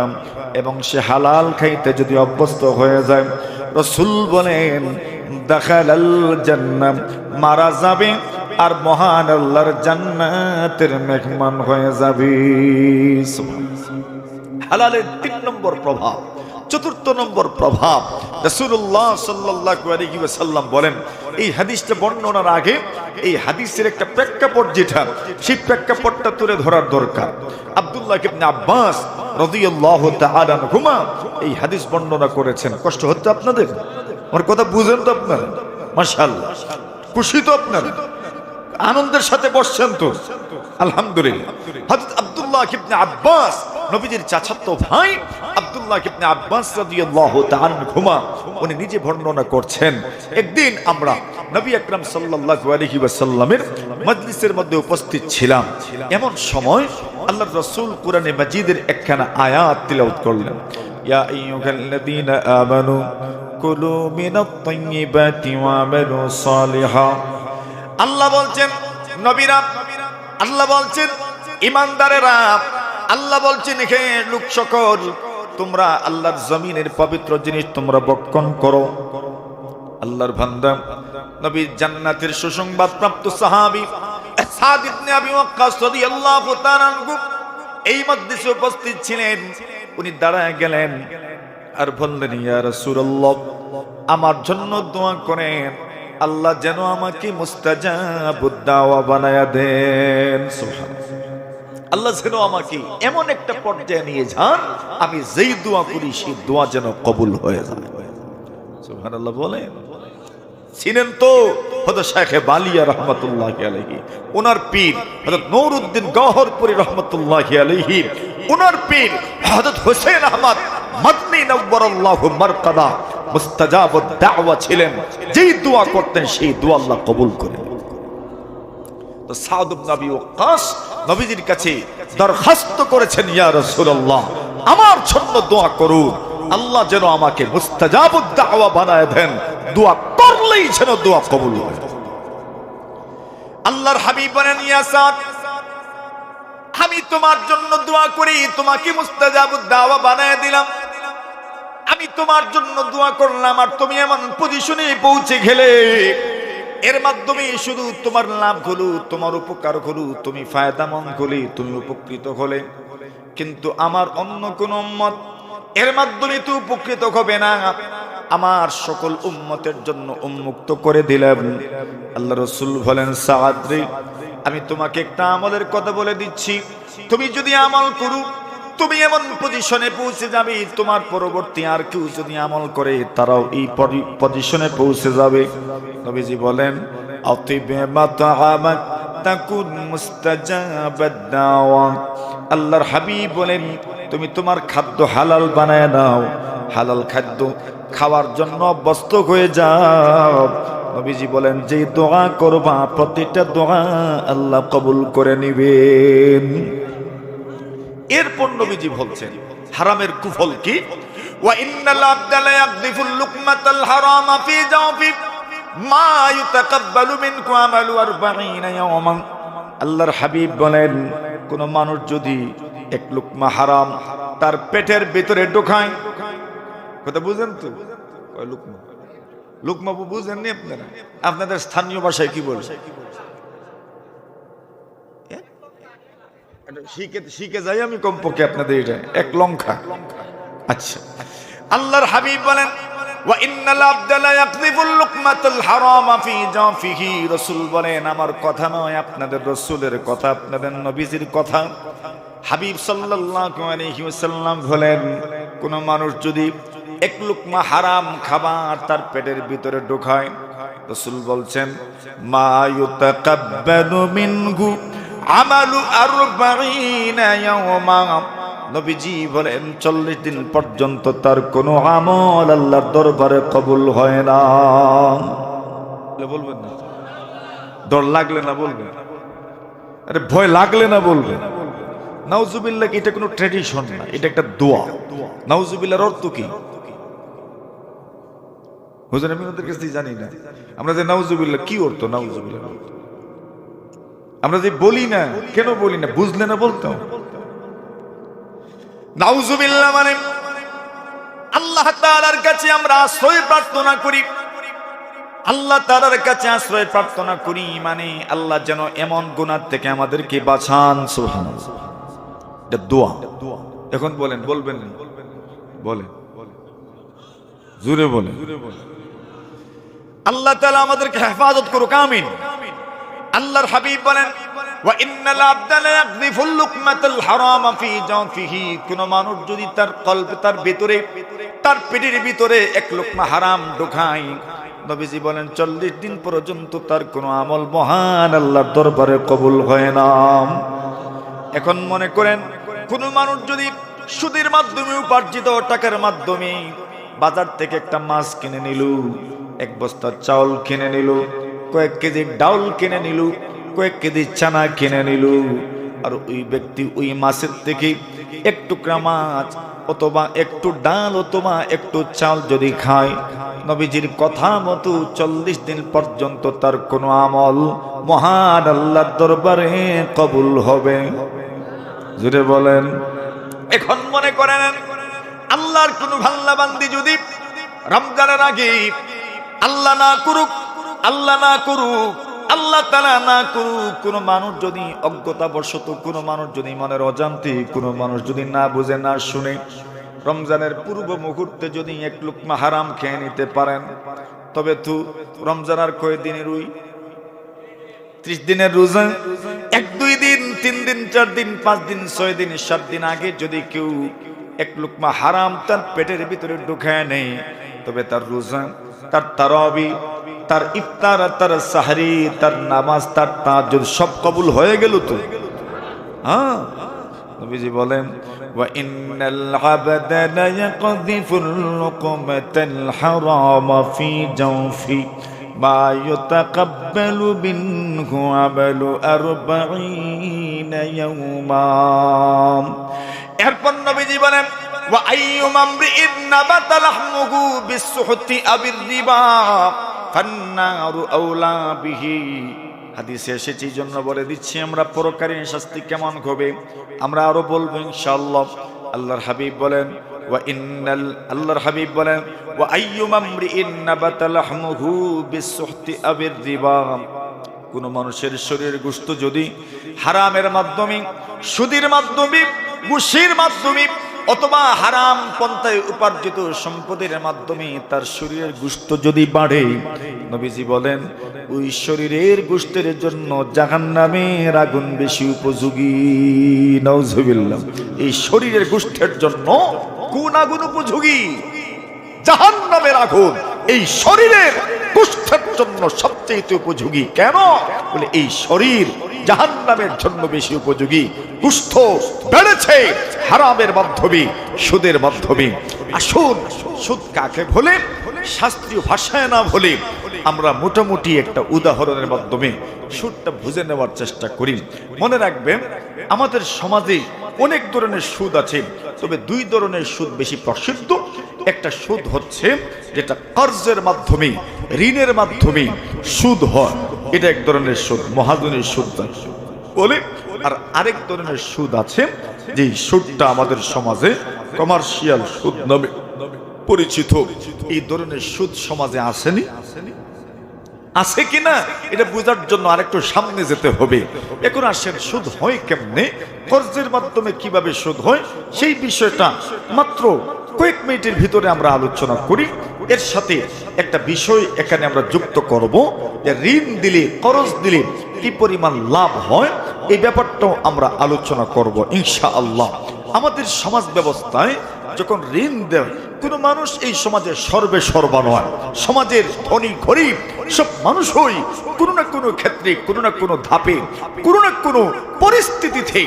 এবং সে হালাল খাইতে যদি অভ্যস্ত হয়ে যায়, রাসূল বলেন দাখালাল জান্নাহ, মারা যাবে আর মহান আল্লাহর জান্নাতের মেহমান হয়ে যাবে। হালালের 3 নম্বর প্রভাব। 4 নম্বর প্রভাব, রাসূলুল্লাহ সাল্লাল্লাহু আলাইহি ওয়াসাল্লাম বলেন, এই হাদিসটা বর্ণনার আগে এই হাদিসের একটা প্রেক্ষাপট যেটা, সেই প্রেক্ষাপটটা তুলে ধরার দরকার। আব্দুল্লাহ ইবনে আব্বাস রাদিয়াল্লাহু তাআলা আনহুমা এই হাদিস বর্ণনা করেছেন। কষ্ট হচ্ছে আপনাদের? আমার কথা বুঝেন তো আপনারা? মাশাআল্লাহ, খুশি তো আপনারা? আনন্দের সাথে বসছেন তো? আলহামদুলিল্লাহ। হযরত আব্দুল্লাহ ইবনে আব্বাস, নবীজির চাচাতো ভাই আব্দুল্লাহ ইবনে আব্বাস রাদিয়াল্লাহু তাআলা আনহুমা, উনি নিজে বর্ণনা করছেন, একদিন আমরা নবী আকরাম সাল্লাল্লাহু আলাইহি ওয়াসাল্লামের মজলিসের মধ্যে উপস্থিত ছিলাম। এমন সময় আল্লাহর রাসূল কোরআনে মাজিদের একখানা আয়াত তিলাওয়াত করলেন, ইয়া আইয়ুহাল্লাযীনা আমানু কুলু মিনাত তাইয়্যিবাতি ওয়া আমালু সালিহা। আল্লাহ বলছেন নবীরা, আল্লাহ বলছেন ঈমানদারেরা, আল্লাহ বলছেন হে লোক সকল, তোমরা আল্লাহর জমিনের পবিত্র জিনিস তোমরা ভক্ষণ করো। আল্লাহর বান্দা নবী জান্নাতের সুসংবাদ প্রাপ্ত সাহাবী সাদ ইবনে আবি ওয়াক্কাস রাদিয়াল্লাহু তাআলা আনহু এই মজলিসে উপস্থিত ছিলেন। উনি দাঁড়ায় গেলেন আর বললেন, ইয়া রাসূলুল্লাহ, আমার জন্য দোয়া করেন, আল্লাহ যেন আমাকে মুস্তাজাবুদ দাওয়া বানায়া দেন। সুবহানাল্লাহ। আল্লাহ যেন আমাকে এমন একটা পর্যায়ে নিয়ে যান, আমি যেই দোয়া করি সেই দোয়া যেন কবুল হয়ে যায়। সুবহানাল্লাহ বলেন। ছিলেন তো হযরত শাইখে বালিয়া রাহমাতুল্লাহি আলাইহি, ওনার পীর হযরত নূরউদ্দিন গওহরপুরী রাহমাতুল্লাহি আলাইহি, ওনার পীর হযরত হোসেন আহমদ মদনী নওয়ারাল্লাহু মারকাদা মুস্তাজাবুদ দাওয়া ছিলেন, যেই দোয়া করতেন সেই দোয়া আল্লাহ কবুল করেন। তো সাদ ইবনে আবি ওয়াক্কাস নবীজির কাছে দরখাস্ত করেছেন, ইয়া রাসূলুল্লাহ, আমার জন্য দোয়া করুন, আল্লাহ যেন আমাকে মুস্তাজাবুদ দাওয়া বানায় দেন, দোয়া করলেই যেন দোয়া কবুল হয়। আল্লাহর হাবিব বলেন, ইয়া সাদ, আমি তোমার জন্য দোয়া করি, তোমাকে মুস্তাজাবুদ দাওয়া বানায় দিলাম। আমি তোমার জন্য দোয়া করলাম আর তুমি এমন পজিশনে পৌঁছে গেলে এর মাধ্যমে শুধু তোমার লাভ হলো, তোমার উপকার হলো, তুমি ফায়দামন্দ হলে, তুমি উপকৃত হলে। কিন্তু আমার অন্য কোন উম্মত এর মাধ্যমে তো উপকৃত হবে না। আমার সকল উম্মতের জন্য উন্মুক্ত করে দিলাম। আল্লাহ রাসূল বলেন, সাআদ রে, আমি তোমাকে একটা আমলের কথা বলে দিচ্ছি, তুমি যদি আমল করো তুমি এমন পজিশনে পৌঁছে যাবে, তোমার পরবর্তী আর কেউ যদি আমল করে তারাও এই পজিশনে পৌঁছে যাবে। নবীজি বলেন, আতিবে মাতাআমাক তাকুন মুস্তাজাবাদ দাওয়া। আল্লাহর হাবিব বলেন, তুমি তোমার খাদ্য হালাল বানায় নাও, হালাল খাদ্য খাওয়ার জন্য অভ্যস্ত হয়ে যাও। নবীজি বলেন, যে দোয়া করবা প্রতিটা দোয়া আল্লাহ কবুল করে নিবেন। এরপর নবীজি বলছেন হারামের কুফল কি, ওয়া ইন্নাল আবদা লা ইয়াকদিফুল লুকমাতাল হারামা ফি জাওফি মা ইউতাকাব্বালু মিনহু আমালু 40 ইয়াওমান। আল্লাহর হাবিব বলেন, কোন মানুষ যদি এক লুকমা হারাম তার পেটের ভিতরে ঢোকায়, কথা বুঝেন তো? ওই লুকমা লুকমা বুঝেননি আপনারা? আপনাদের স্থানীয় ভাষায় কি বলে? শিখে যাই আমি কমপক্ষে আপনাদের এটা এক লঙ্কা। আচ্ছা, আল্লাহর হাবিব বলেন, ওয়া ইন্নাল আবদা লা ইয়াকযিফুল লুকমাতাল হারামা ফি জাফিহি। রাসূল বলেন, আমার কথা নয়, আপনাদের রাসূলের কথা, আপনাদের নবীজির কথা। হাবিব সাল্লাল্লাহু আলাইহি ওয়াসাল্লাম বলেন, কোন মানুষ যদি এক লুকমা হারাম খাবার তার পেটের ভিতরে ঢোকায়, রাসূল বলছেন, মা ইউতাকাব্বালু মিনহু আমালু 40 ইয়াওমা। নবীজি বলেন, 40 দিন পর্যন্ত তার কোনো আমল আল্লাহর দরবারে কবুল হয় না। বলবেন না? ডর লাগলে না বলবেন, আরে ভয় লাগলে না বলবেন। নাউজুবিল্লাহ, এটা কোনো ট্র্যাডিশন না, এটা একটা দোয়া। নাউজুবিল্লাহর অর্থ কি হুজুর? আমি ওদের কাছে জানি না। আমরা যে নাউজুবিল্লাহ কি অর্থ, নাউজুবিল্লাহ আমরা যে বলি না, কেন বলি না? বুঝলে না বলতাম। নাউজুবিল্লাহ মানে আল্লাহ তাআলার কাছে আমরা আশ্রয় প্রার্থনা করি। আল্লাহ তাআলার কাছে আশ্রয় প্রার্থনা করি মানে আল্লাহ যেন এমন গুনাহ থেকে আমাদেরকে বাঁচান। সুবহানাল্লাহ, এটা দোয়া। এখন বলেন, বলবেন না? বলেন, জোরে বলেন। আল্লাহ তাআলা আমাদেরকে হেফাজত করুক, আমিন। আল্লাহর হাবিব বলেন, ওয়া ইন্নাল আবদা লা ইয়াকযিফুল লুকমাতাল হারামা ফি জাওফিহি। কোন মানুষ যদি তার কলবে, তার ভিতরে, তার পেটের ভিতরে এক লুকমা হারাম ঢোকায়, নবীজি বলেন 40 দিন পর্যন্ত তার কোনো আমল মহান আল্লাহর দরবারে কবুল হয় না। এখন মনে করেন, কোন মানুষ যদি সুদের মাধ্যমে উপার্জিত টাকার মাধ্যমে বাজার থেকে একটা মাছ কিনে নিল, এক বস্তা চাউল কিনে নিল, কয়েক কেজি ডাউল কিনে নিল, কয়েক কেজি চানা কিনে নিল, আর ওই ব্যক্তি ওই মাছের থেকে এক টুকরা মাছ অথবা একটু ডাল অথবা একটু চাল যদি খায়, নবীজির কথা মতো 40 দিন পর্যন্ত তার কোনো আমল মহান আল্লাহর দরবারে কবুল হবে। জোরে বলেন। এখন মনে করেন, আল্লাহর কোন ভাল্লা বান্দি যদি রমজানের আগে আল্লাহ না করুক, আল্লাহ না করুক, আল্লাহ তাআলা না করুক, কোন মানুষ যদি অজ্ঞতাবশত, কোন মানুষ যদি মনের অজান্তে, কোন মানুষ যদি না বুঝে না শুনে রমজানের পূর্ব মুহূর্তে যদি এক লুকমা হারাম খেয়ে নিতে পারেন, তবে তো রমজান আর কয়দিনের, ওই 30 দিনের রোজা, 1-2 দিন, 3 দিন, 4 দিন, 5 দিন, 6 দিন, 7 দিন আগে যদি কেউ এক লুকমা হারাম তার পেটের ভিতরে ঢুকায় নেয়, তবে তার রোজা, তার তারাবি, তার ইফতার, তার সাহরি, তার নামাজ, তার তাহাজ্জুদ সব কবুল হয়ে গেল তো। হ্যাঁ, নবীজি বলেন, ওয়া ইন্নাল আবদা লা ইয়াকযিফুল লুকমাতাল হারামা ফি জাওফি মা ইউতাকাব্বালু মিনহু আমালু 40 ইয়াওমা। এরপর নবীজি বলেন, ওয়া আইয়ুমা আমরিইন নাবাতা লাহমুহু বিসসুহতি আবির রিবা ফান্নারু আওলা বিহি। হাদিসে এসেছে, এই জন্য বলে দিচ্ছি আমরা পরকালীন শাস্তি কেমন হবে আমরা আরো বলবো ইনশাআল্লাহ। আল্লাহর হাবিব বলেন, ওয়া ইন্নাল আল্লাহর হাবিব বলেন ওয়া আইয়ুমা আমরিইন নাবাতা লাহমুহু বিসুহতি আবির রিবা, কোন মানুষের শরীরের গোশত যদি হারামের মাধ্যমে, সুদের মাধ্যমে, ঘুষের মাধ্যমে অথবা হারাম পন্থায় উপার্জিত সম্পদের মাধ্যমে তার শরীরের গোশত যদি বাড়ে, নবীজি বলেন ওই শরীরের গোশতের জন্য জাহান্নামের আগুন বেশি উপযোগী। নাউজুবিল্লাহ। এই শরীরের গোশতের জন্য কোন আগুন উপযোগী? জাহান্নামের আগুন এই শরীরের গোশতের জন্য সবচেয়ে উপযোগী। কেন? বলে এই শরীর জাহান্নামের জন্য বেশি উপযোগী। গোশত বেড়েছে হারামের মাধ্যমে, সুদের মাধ্যমে। আসুন, সুদ কাকে বলে শাস্ত্রীয় ভাষায় না বলে আমরা মোটামুটি একটা উদাহরণের মাধ্যমে সুদটা বুঝে নেওয়ার চেষ্টা করি। মনে রাখবেন, আমাদের সমাজে অনেক ধরনের সুদ আছে, তবে দুই ধরনের সুদ বেশি প্রসিদ্ধ। একটা সুদ হচ্ছে যেটা কর্জের মাধ্যমে, ঋণের মাধ্যমে সুদ হয়, এটা এক ধরনের সুদ, মহাজনের সুদ বলে। আর আরেক ধরনের সুদ আছে যে সুদটা আমাদের সমাজে কমার্শিয়াল সুদ নামে পরিচিত। এই ধরনের সুদ সমাজে আসেনি, আছে কিনা এটা বোঝার জন্য আরেকটু সামনে যেতে হবে। এখন আসেন, সুদ হয় কেমনে, কর্জের মাধ্যমে কিভাবে সুদ হয়, সেই বিষয়টা মাত্র কয়েক মিনিটের ভিতরে আমরা আলোচনা করি। এর সাথে একটা বিষয় এখানে আমরা যুক্ত করব, যে ঋণ দিলে, কর্জ দিলে কি পরিমাণ লাভ হয়, এই ব্যাপারটাও আমরা আলোচনা করব ইনশাআল্লাহ। আমাদের সমাজ ব্যবস্থায় যখন ঋণ দেয় কোন মানুষ, এই সমাজের সর্বে সর্বা নয়, সমাজের ধনী গরিব সব মানুষই কোনো না কোনো ক্ষেত্রে, কোনো না কোনো ধাপে, কোনো না কোনো পরিস্থিতিতে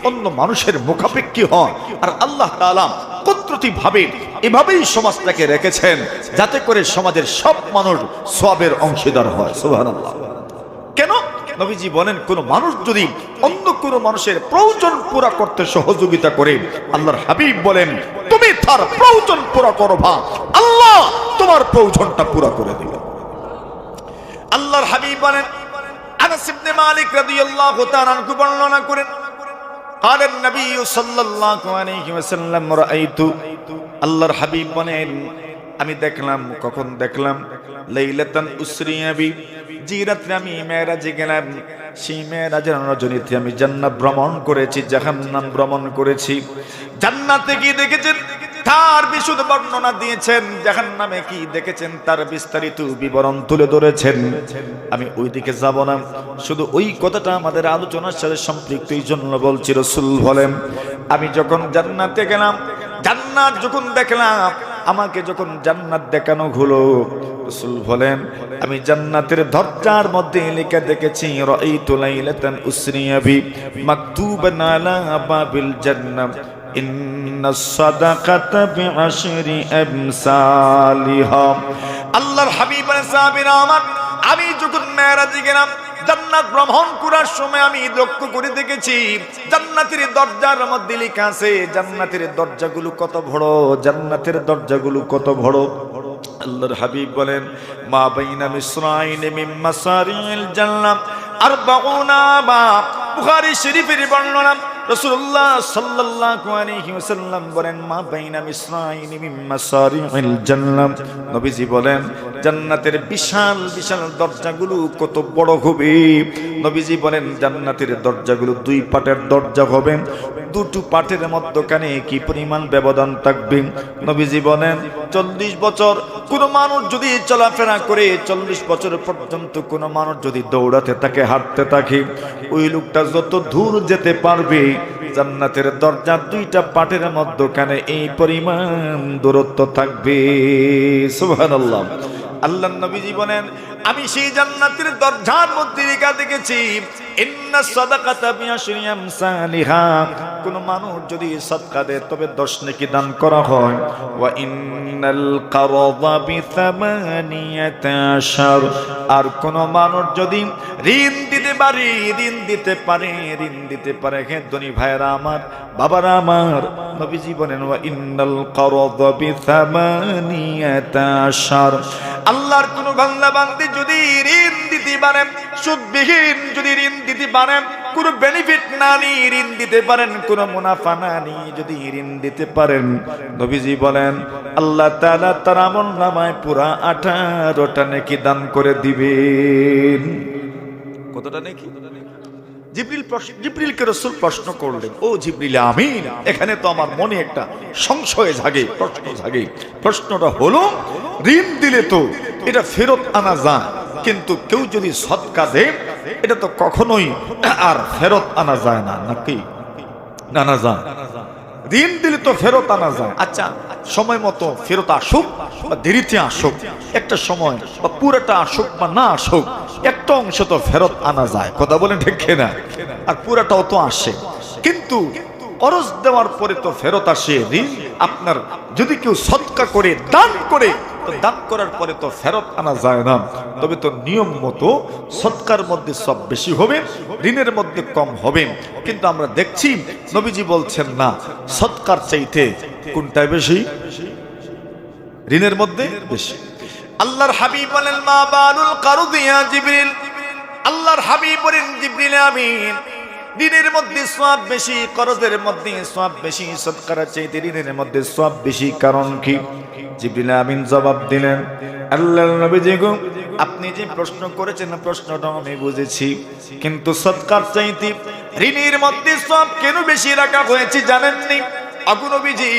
অন্য মানুষের মুখাপেক্ষী হয়। আর আল্লাহ তাআলা কতৃভাবে এভাবেই সমাজটাকে রেখেছেন যাতে করে সমাজের সব মানুষ সওয়াবের অংশীদার হয়। সুবহানাল্লাহ। কেন? নবীজি বলেন, কোন মানুষ যদি অন্য কোন মানুষের প্রয়োজন পুরা করতে সহযোগিতা করে, আল্লাহর হাবিব বলেন তুমি তার প্রয়োজন পুরা করবা, আল্লাহ তোমার প্রয়োজনটা পুরা করে দিবে। আল্লাহর হাবিব বলেন, আনাস ইবনে মালিক রাদিয়াল্লাহু তাআলা আনহু বর্ণনা করেন, قال النبي صلى الله عليه وسلم رأيت, আল্লাহর হাবিব বলেন আমি দেখলাম, কখন দেখলাম, লাইলাতান উসরিয়া বি, যে রাত্রে আমি মেরাজে গেলাম, সেই মেরাজের রজনীতে আমি জান্নাত ভ্রমণ করেছি, জাহান্নাম ভ্রমণ করেছি। জান্নাতে কি দেখেছেন তার বিশদ বর্ণনা দিয়েছেন, জাহান্নামে কি দেখেছেন তার বিস্তারিত বিবরণ তুলে ধরেছেন। আমি ওই দিকে যাব না, শুধু ওই কথাটা আমাদের আলোচনার সাথে সম্পৃক্ত, এই জন্য বলছি। রাসূল বলেন আমি যখন জান্নাতে গেলাম, জান্নাত যখন দেখলাম, আমাকে যখন জান্নাত দেখানো হলো, রাসূল বলেন আমি জান্নাতের দরজার মধ্যে লেখা দেখেছি, রাআইতু লাইলাতান উসরিয়া বি মাকতুবান আলা বাবিল জান্নাহ ইন্নাস সাদাকাতা বিআশরি আমসালিহা। আল্লাহর হাবিব বলেন, সাহাবীরা আমার, আমি যখন মেরাজে গেলাম, জান্নাত ভ্রমণ করার সময় আমি লক্ষ্য করে দেখেছি জান্নাতের দরজার মধ্যে লেখা আছে, জান্নাতের দরজাগুলো কত বড়, জান্নাতের দরজাগুলো কত বড়। আল্লাহর হাবিব বলেন মা বাইনা মিসরাইন মিন মাসারিল জান্নাহ আরবাউনা বা। বুখারী শরীফের বর্ণনা, রাসূলুল্লাহ সাল্লাল্লাহু আলাইহি ওয়াসাল্লাম বলেন মা বাইনা মিসরাইন মিন মাসারিল জান্নাহ, নবীজি বলেন জান্নাতের বিশাল বিশাল দরজাগুলো কত বড় হবে। নবীজি বলেন জান্নাতের দরজাগুলো দুই পাটের দরজা হবে, দুটো পাটের মধ্যখানে কি পরিমাণ ব্যবধান থাকবে। নবীজি বলেন 40 বছর কোন মানুষ যদি চলাফেরা করে, 40 বছর পর্যন্ত কোন মানুষ যদি দৌড়াতে থাকে, হাঁটতে থাকে, ওই লোকটা যত দূর যেতে পারবে, জান্নাতের দরজা দুইটা পাটের মধ্যখানে এই পরিমাণ দূরত্ব থাকবে। সুবহানাল্লাহ। আল্লাহর নবীজি বলেন আমি সেই জান্নাতের দরজার মধ্যে লেখা দেখেছি ইন্নাস সাদাকাতা বিআশরি আমসালিহা, কোন মানুষ যদি সাদকা দেয় তবে 10 নেকি দান করা হয়। ওয়া ইন্নাল কারযা বি8, আর কোন মানুষ যদি ঋণ দিতে পারে, ঋণ দিতে পারে, হে ধনী ভাইরা আমার, বাবারা আমার, নবীজি বলেন ওয়া ইন্নাল কারযা বি8, আল্লাহর কোন বান্দা বান্দি যদি ঋণ দিতে পারে, সুদবিহীন যদি ঋণ দিতে পারে, কোনো বেনিফিট না নিয়ে ঋণ দিতে পারেন, কোনো মুনাফা না নিয়ে যদি ঋণ দিতে পারেন, নবীজি বলেন আল্লাহ তাআলা তার আমলনামায় পুরা 18টা নেকি দান করে দিবেন। কতটা নেকি? জিবরিলকে রাসূল প্রশ্ন করলেন, ও জিবরিল আমিন, এখানে তো আমার মনে একটা সংশয় জাগে, প্রশ্ন জাগে। প্রশ্নটা হলো, ঋণ দিলে তো এটা ফেরত আনা যায়, কিন্তু কেউ যদি সদকা দেয় এটা তো কখনোই আর ফেরত আনা যায় না, নাকি? না যায়। ঋণ দিলে তো ফেরত আনা যায়। আচ্ছা, সময় মতো ফেরত আসুক বা দেরিতে আসুক, একটা সময় বা পুরোটা আসুক বা না আসুক, একটা অংশ তো ফেরত আনা যায়। কথা বলেন ঠিক না? আর পুরাটাও তো আসে, কিন্তু করজ দেওয়ার পরে তো ফেরত আসে ঋণ। আপনার যদি কেউ সদকা করে, দান করে, তো দান করার পরে তো ফেরত আনা যায় না। তবে তো নিয়ম মতো সদকার মধ্যে সব বেশি হবে, ঋণের মধ্যে কম হবে। কিন্তু আমরা দেখছি নবীজি বলছেন না, সদকার চাইতে কোনটা বেশি? ঋণের মধ্যে বেশি। আল্লাহর হাবিব বলেন, মা বালুল কারুদ ইয়া জিবরিল। আল্লাহর হাবিব বলেন, জিবরিল আমিন, ঋণের মধ্যে সওয়াব বেশি, করজের মধ্যে সওয়াব বেশি, সদকার চাইতে ঋণের মধ্যে সওয়াব বেশি। কারণ কি? জিবরিল আমিন জবাব দিলেন, আল্লাহর নবীজি গো, আপনি যে প্রশ্ন করেছেন প্রশ্নটা আমি বুঝেছি, কিন্তু সদকার চাইতে ঋণের মধ্যে সওয়াব কেন বেশি রাখা হয়েছে জানেননি? আগু নবীজি,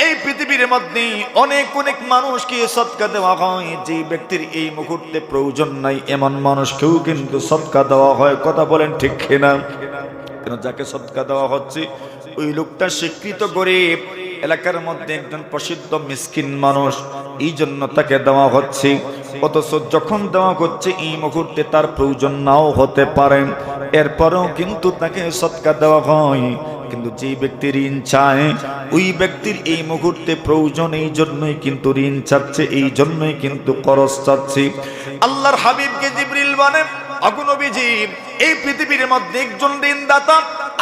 এই পৃথিবীর মধ্যে অনেক অনেক মানুষকে সদকা দেওয়া হয়, যে ব্যক্তির এই মুহূর্তে প্রয়োজন নাই এমন মানুষকেও কিন্তু সদকা দেওয়া হয়। কথা বলেন ঠিক কিনা? কেন? যাকে সদকা দেওয়া হচ্ছে ওই লোকটা স্বীকৃত গরিব, এলাকার মধ্যে একজন প্রসিদ্ধ মিসকিন মানুষ, এই জন্য তাকে দেওয়া হচ্ছে। অথচ যখন দেওয়া হচ্ছে এই মুহূর্তে তার প্রয়োজন নাও হতে পারে, এরপরেও কিন্তু তাকে সদকা দেওয়া হয়। কিন্তু যে ব্যক্তি ঋণ চায়, ওই ব্যক্তির এই মুহূর্তে প্রয়োজন, এই জন্যই কিন্তু ঋণ চাচ্ছে, এই জন্যই কিন্তু করজ চাচ্ছে। আল্লাহর হাবিবকে জিবরিল বলেন, আগু নবীজি, এই পৃথিবীর মধ্যে একজন ঋণদাতা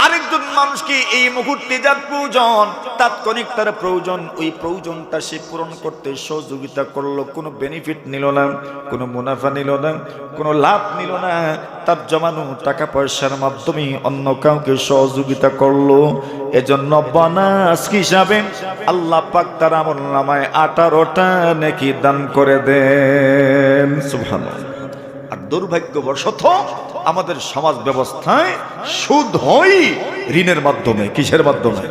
আরেকজন মানুষকে এই মুহূর্তে যার প্রয়োজন, তাৎক্ষণিক তার প্রয়োজন, ওই প্রয়োজনটা সে পূরণ করতে সহযোগিতা করলো, কোনো বেনিফিট নিল না, কোনো মুনাফা নিল না, কোনো লাভ নিল না, তার জমানো টাকা পয়সার মাধ্যমে অন্য কাউকে সহযোগিতা করলো। এজন্য বোনাস হিসাবে আল্লাহ পাক তার আমলনামায় 18টা নেকি দান করে দেন। সুবহানাল্লাহ। আর দুর্ভাগ্যবশত আমাদের সমাজ ব্যবস্থায় সুদ হয় ঋণের মাধ্যমে। কিসের মাধ্যমে?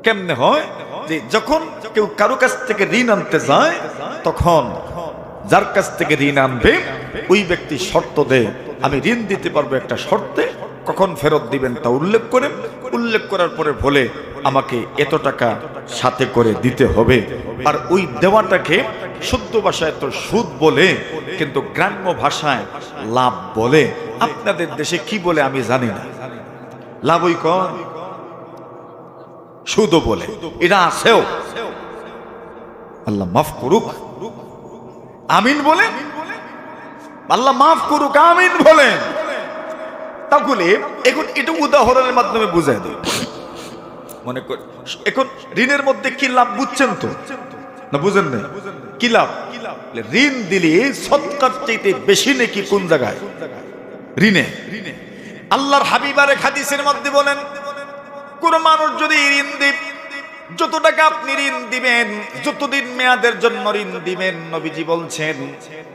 কেমনে হয়? যে যখন কেউ কারো কাছ থেকে ঋণ আনতে যায়, তখন যার কাছ থেকে ঋণ আনবে ওই ব্যক্তি শর্ত দেয়, আমি ঋণ দিতে পারবো একটা শর্তে, কখন ফেরত দিবেন তা উল্লেখ করেন। উল্লেখ করার পরে বলে আমাকে এত টাকা সাথে করে দিতে হবে। আর ওই দেওয়াটাকে শুদ্ধ ভাষায় তো সুদ বলে, কিন্তু গ্রাম্য ভাষায় লাভ বলে। আপনাদের দেশে কি বলে আমি জানি না। লাভই কর, সুদও বলে, এটা আছেও। আল্লাহ মাফ করুক, আমিন বলে। আল্লাহ মাফ করুক, আমিন বলে। তাহলে এখন এটা উদাহরণের মাধ্যমে বুঝাই দিই। মনে কর, এখন ঋণের মধ্যে কি লাভ বুঝছেন তো না? বুঝেন না? কি লাভ? ঋণ দিলে সদকার চাইতে বেশি নাকি কোন জায়গায়? ঋণে। আল্লাহর হাবিব আরেক হাদিসের মধ্যে বলেন, কোন মানুষ যদি ঋণ দেয়, যত টাকা আপনি ঋণ দিবেন, যতদিন মেয়াদের জন্য ঋণ দিবেন, নবীজি বলছেন,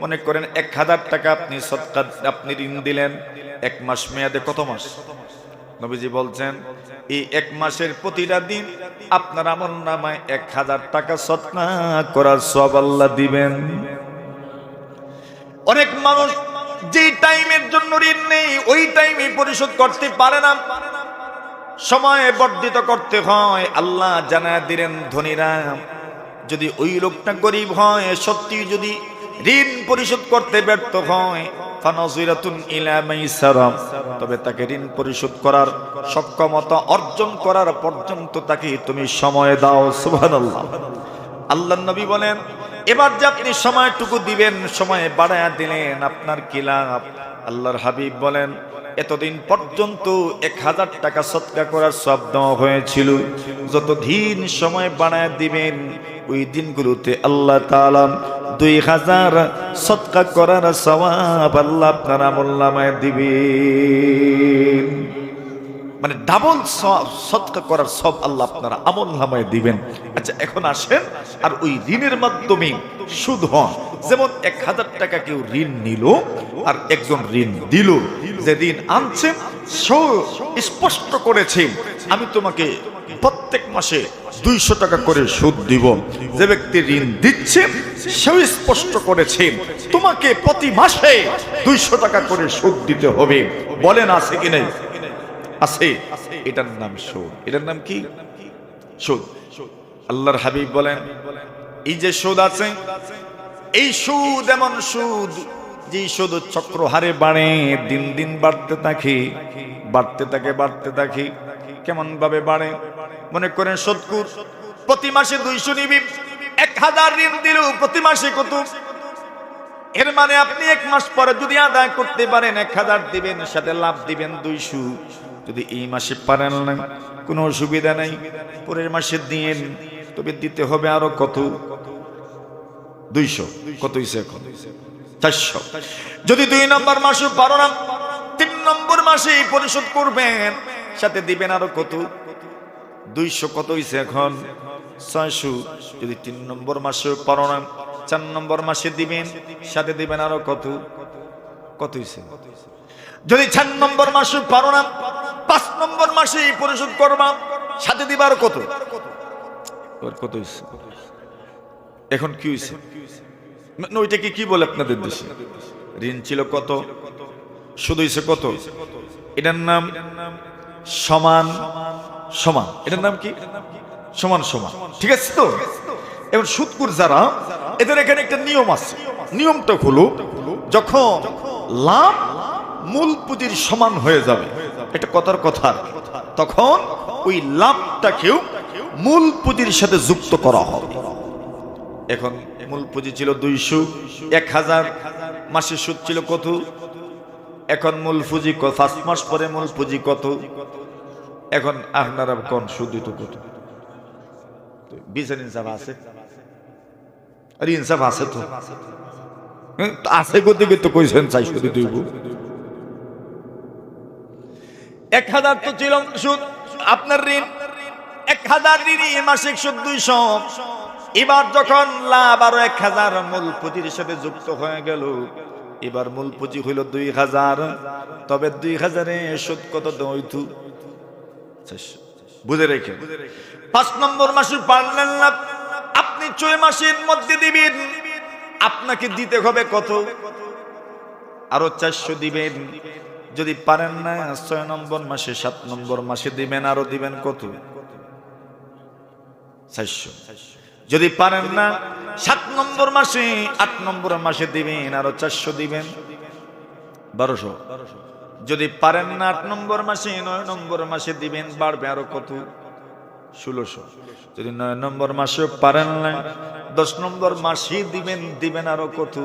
মনে করেন 1000 টাকা আপনি সদকা আপনি ঋণ দিলেন, 1 মাস মেয়াদে। কত মাস? নবীজি বলছেন এই 1 মাসের প্রতিটা দিন আপনার আমলনামায় 1000 টাকা সদকা করার সওয়াব আল্লাহ দিবেন। অনেক মানুষ যে টাইমের জন্য ঋণ নেই ওই টাইমে পরিশোধ করতে পারে না, সময় বর্ধিত করতে হয়। আল্লাহ জানায় দিলেন, ধনীরা যদি ওই লোকটা গরিব হয়, সত্যি যদি ঋণ পরিশোধ করতে ব্যর্থ হয়, ফানাজিরাতুন ইলা মাইসারা, তবে তাকে ঋণ পরিশোধ করার সক্ষমতা অর্জন করার পর্যন্ত তাকে তুমি সময় দাও। সুবহানাল্লাহ। আল্লাহর নবী বলেন, এবার যে আপনি সময়টুকু দিবেন, সময় বাড়ায়া দিলেন, আপনার কি লাভ? আল্লাহর হাবিব বলেন, এতদিন পর্যন্ত 1000 টাকা সদকা করার সওয়াব দেওয়া হয়েছিল, যত দিন সময় বাড়ায় দিবেন ওই দিনগুলোতে আল্লাহ তাআলা 2000 সদকা করার সওয়াব আল্লাহ আপনার আমলনামায় দিবেন। মানে ডাবল সদকা করার সব আল্লাহ আপনারা আমলনামায় দিবেন। আচ্ছা এখন আসেন আর ওই ঋণের মাধ্যমে সুদ হন। যেমন 1000 টাকা কেউ ঋণ নিল আর একজন ঋণ দিল, যে ঋণ আনছেন স্পষ্ট করেছেন আমি তোমাকে প্রত্যেক মাসে 200 টাকা করে সুদ দিব। যে ব্যক্তি ঋণ দিচ্ছে সেও স্পষ্ট করেছে তোমাকে প্রতি মাসে 200 টাকা করে সুদ দিতে হবে। বলেন আছে কি নাই? আছে। এটার নাম সুদ। এটার নাম কি? সুদ। আল্লাহর হাবিব বলেন এই যে সুদ আছে, এই সুদ এমন সুদ যে সুদ চক্র হারে বাড়ে, দিন দিন বাড়তে থাকে, বাড়তে থাকে, বাড়তে থাকে। কেমন ভাবে বাড়ে? মনে করেন সুদখোর প্রতি মাসে 200 নিবি, 1000 ঋণ দিল প্রতি মাসে কত? এর মানে আপনি 1 মাস পরে যদি আদায় করতে পারেন 1000 দিবেন, সাথে লাভ দিবেন 200। যদি এই মাসে পারেন না কোনো অসুবিধা নাই, পরের মাসে দিন, তবে দিতে হবে আরো কত? 200। কত হইছে এখন? 400। যদি 2 নম্বর মাসে পারো না, 3 নম্বর মাসে পরিশোধ করবেন, সাথে দিবেন আরো কত? 200। কত হইছে এখন? 600। যদি 3 নম্বর মাসে পারো না, 4 নম্বর মাসে দিবেন, সাথে দিবেন আরো কত? কত হইছে? যদি 4 নম্বর মাসে পারো না, 5 নম্বর মাসে পরিশোধ করবা, সাথে দিবা আরো কত? কত হইছে? এখন কি হইছে? ওইটাকে কি বলে আপনাদের দেশে? ঋণ ছিল কত, সুদ হইছে কত? এটার নাম সমান সমান। এটার নাম কি? সমান সমান। ঠিক আছে তো? এখন সুদখোর যারা, এদের এখানে একটা নিয়ম আছে। নিয়মটা হলো যখন লাভ মূল পুঁজির সমান হয়ে যাবে, এটা কথার কথা, তখন ওই লাভটাকেও মূল পুঁজির সাথে যুক্ত করা হবে। এখন মূল পুঁজি ছিল 200, 1000 মাসের সুদ ছিল কত? এখন মূল পুঁজি 5 মাস পরে মূল পুঁজি কত? এখন আপনারা কোন সুদ দিত কত? বিচার ইনসাফ আছে? আরে ইনসাফ আছে তো, আছে গতি তো কইছেন 400 দিতে হইব। 1000 তো ছিল সুদ আপনার ঋণ, 1000 ঋণই মাসিক সুদ 200। এবার যখন লাভ আরো 1000 মূল পুঁজির সাথে যুক্ত হয়ে গেল, এবার মূল পুঁজি হইল 2000। তবে 2000 এ সুদ কত হইতো? 400। বুঝে রেখে 5 নম্বর মাসে পারলেন না, আপনি 6 মাসের মধ্যে দিবেন, আপনাকে দিতে হবে কত? আরো 400 দিবেন। যদি পারেন না 6 নম্বর মাসে, 7 নম্বর মাসে দিবেন, আরো দিবেন কত? 400। যদি পারেন না 7 নম্বর মাসে, 8 নম্বর মাসে দিবেন, আরো 400 দিবেন, 1200। যদি পারেন না 8 নম্বর মাসে, 9 নম্বর মাসে দিবেন, বাড়বে আরো কত? 1600। যদি 9 নম্বর মাসে পারেন না 10 নম্বর মাসে দিবেন, দিবেন আরো কত?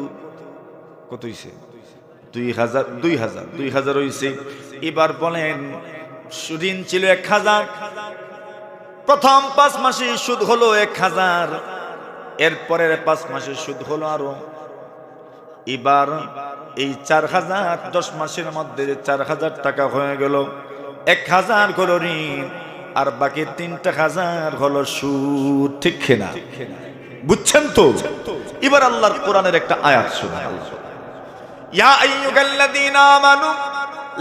কত হইছে? 2000। 2000 হইছে। এবার বলেন ঋণ ছিল 1000, প্রথম 5 মাসে সুদ হলো 1000, এরপরের 5 মাসে সুদ হলো আরো। এবার এই 4000 10 মাসের মধ্যে 4000 টাকা হয়ে গেল। 1000 হলো ঋণ আর বাকি 3000 হলো সুদ। ঠিক কিনা? বুঝছেন তো? এবার আল্লাহর কোরআনের একটা আয়াত শুনুন। ইয়া আইয়ুহাল্লাযীনা আমানু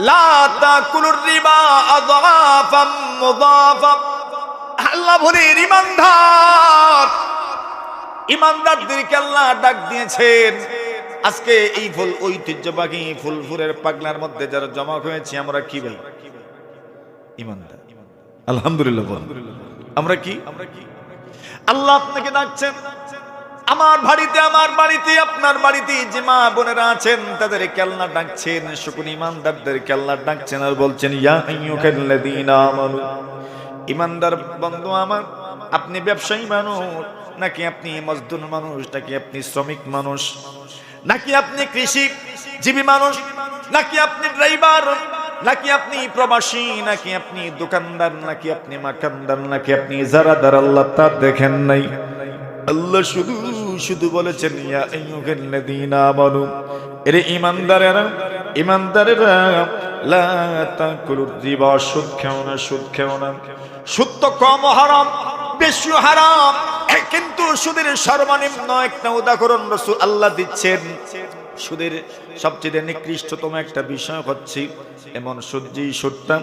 লা তাকুলুর রিবা আযআফাম মুযাফা। আল্লাহ বলেন ইমানদারদেরকে আল্লাহ ডাক দিয়েছেন। আজকে এই ফুল ঐতিহ্যবাহী ফুলপুরের পাগলার মধ্যে যারা জমা হয়েছে, আমরা কি ভাই? ইমানদার। আলহামদুলিল্লাহ। আমরা কি? আল্লাহ আপনাকে ডাকছেন। আমার বাড়িতে আপনার বাড়িতে যে মা বোনেরা আছেন তাদেরকে আল্লাহ ডাকছেন, সকল ইমানদারদেরকে আল্লাহ ডাকছেন আর বলছেন ইয়া আইয়ুহাল্লাযীনা আমানু। ইমানদার বন্ধু আমার, আপনি ব্যবসায়ী মানুষ নাকি আপনি মজদুর মানুষ, নাকি আপনি শ্রমিক মানুষ, নাকি আপনি কৃষিজীবী মানুষ, নাকি আপনি ড্রাইভার, নাকি আপনি প্রবাসী, নাকি আপনি দোকানদার, নাকি আপনি মাকানদার, নাকি আপনি ইজারাদার, আল্লাহ তা দেখেন নাই। আল্লাহ শুধু শুধু বলেছেন ইয়া আইয়ুহাল্লাযীনা আমানু, এরে ঈমানদারেরা, ঈমানদারেরা, লা তাকুলুর রিবা, সুদ খেও না, সুদ খেও না। সুদ তো কম হারাম, বেশি হারাম, কিন্তু সুদের সর্বনিম্ন একটা উদাহরণ রাসূল আল্লাহ দিচ্ছেন। সুদের সবচেয়ে নিকৃষ্টতম একটা বিষয় হচ্ছে এমন সুদ, যে সুদটা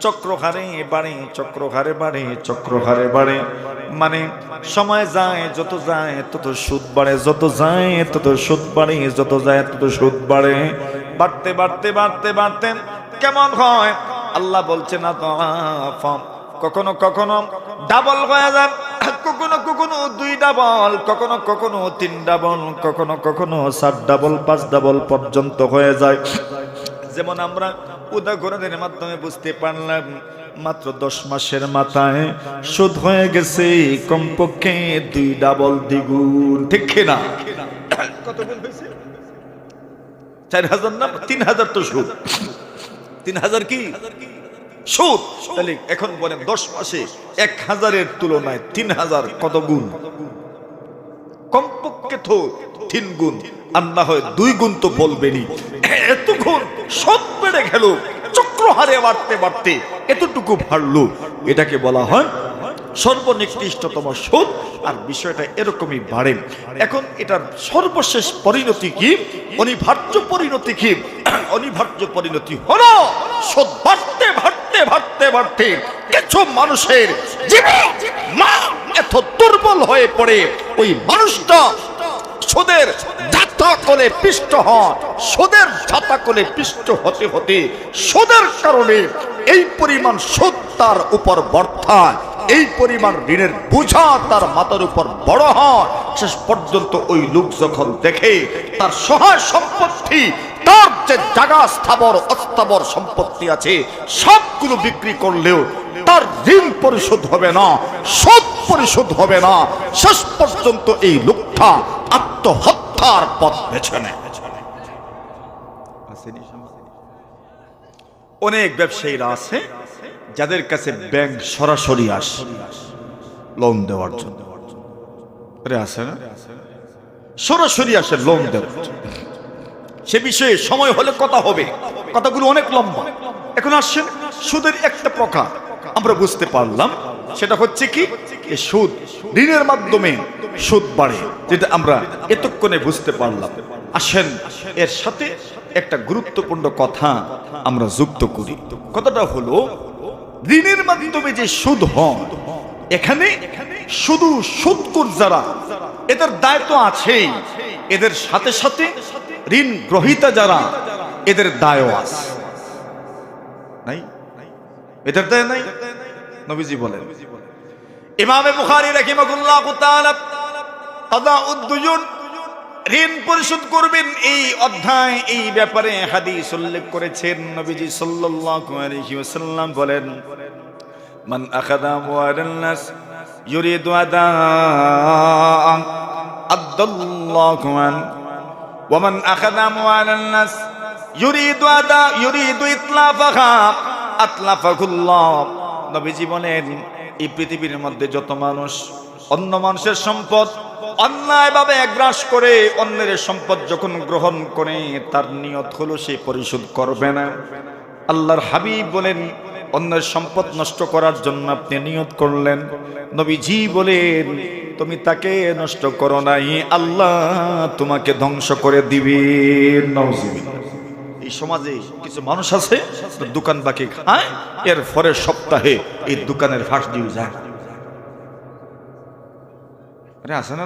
চক্রহারে বাড়ে, চক্রহারে বাড়ে, চক্রহারে বাড়ে, মানে সময় যায় যত যায় তত সুদ বাড়ে, যত যায় তত সুদ বাড়ে, যত যায় তত সুদ বাড়ে, বাড়তে বাড়তে বাড়তে বাড়তে কেমন হয় আল্লাহ বলছেন না, কখনো কখনো ডাবল হয়ে যায়, কখনো কখনো 2 ডাবল, কখনো কখনো 3 ডাবল, কখনো কখনো 7 ডাবল 5 ডাবল পর্যন্ত হয়ে যায়। যেমন আমরা উদাহরণের মাধ্যমে বুঝতে পারলাম, মাত্র 10 মাসের মাথায় সুদ হয়ে গেছে কমপক্ষে 2 ডাবল দ্বিগুণ, ঠিক কিনা? কত গুণ হয়েছে? 4000 না 3000 তো সুদ, 3000 কি সুদ? তাহলে এখন বলেন 10 মাসে 1000-এর তুলনায় 3000 কত গুণ? কমপক্ষে তো 3 গুণ, আর না হয় 2 গুণ তো বলবেনই। এত গুণ সুদ বেড়ে গেল, চক্রহারে বাড়তে বাড়তে এতটুকু বাড়লো, এটাকে বলা হয় সর্বনিকৃষ্টতম সুদ। আর বিষয়টা এরকমই বাড়ে। এখন এটার সর্বশেষ পরিণতি কি? অনিবার্য পরিণতি কি? অনিবার্য পরিণতি হলো সুদ বাড়তে বাড়তে বাড়তে বাড়তে কিছু মানুষের জীবন এত দুর্বল হয়ে পড়ে, ওই মানুষটা সুদের যাত্রা করে পিষ্ট হয়, সুদের যাত্রা করে পিষ্ট হতে হতে সুদের কারণে এই পরিমাণ সুদ তার উপর বর্তায়, এই পরিমাণ ঋণের বোঝা তার মাথার উপর বড় হয়। শেষ পর্যন্ত ওই লোক যখন দেখে তার সহায় সম্পত্তি, তার যে জায়গা স্থাবর অস্থাবর সম্পত্তি আছে সবগুলো বিক্রি করলেও তার ঋণ পরিশোধ হবে না, সুদ পরিশোধ হবে না, শেষ পর্যন্ত এই লোকটা আত্মহত্যার পথ বেছে নেয়। অনেক ব্যবসায়ীরা আছে যাদের কাছে ব্যাংক সরাসরি আসে লোন দেওয়ার জন্য, আছে না? সরাসরি আসে লোন দেওয়ার জন্য, সে বিষয়ে সময় হলে কথা হবে, কথাগুলো অনেক লম্বা। এখন আসছেন সুদের একটা প্রকার আমরা বুঝতে পারলাম, সেটা হচ্ছে কি সুদ, ঋণের মাধ্যমে সুদ বাড়ে, যেটা আমরা এতক্ষণে বুঝতে পারলাম। আসেন এর সাথে একটা গুরুত্বপূর্ণ কথা আমরা যুক্ত করি। কথাটা হলো ঋণের মাধ্যমে যে সুদ হয়, এখানে শুধু সুদখোর যারা, এদের দায়িত্ব আছেই, এদের সাথে সাথে ঋণ গ্রহীতা যারা, এদের দায়ও আছে, নাই? এদের দায় নাই? নবীজি বলেন, ইমামে বুখারী রাহিমাহুল্লাহু তাআলা কাদাউদ দুজুন, ঋণ পরিশোধ করবেন, এই অধ্যায় এই ব্যাপারে হাদিস উল্লেখ করেছেন। নবীজি সাল্লাল্লাহু আলাইহি ওয়াসাল্লাম বলেন, মান আখাযা আমওয়ালান নাস ইউরিদু আদাআন আদাল্লাহু আন ওয়া মান আখাযা আমওয়ালান নাস ইউরিদু ইতলাফাহা আতলাফাহুল্লাহ। নবীজি বলেন, এই পৃথিবীর মধ্যে যত মানুষ অন্য মানুষের সম্পদ অন্যায়ভাবে গ্রাস করে, অন্যের সম্পদ যখন গ্রহণ করে, তার নিয়ত হলো সে পরিশোধ করবে না। আল্লাহর হাবিব বলেন, অন্যের সম্পদ নষ্ট করার জন্য আপনি নিয়ত করলেন, নবীজি বলেন তুমি তাকে নষ্ট করো নাই, আল্লাহ তোমাকে ধ্বংস করে দিবেন। নাউজুবিল্লাহ। এই সমাজে কিছু মানুষ আছে দোকান বাকি খায়, এর পরের সপ্তাহে এই দোকানের ফাঁস দিয়ে যায়। আছে না?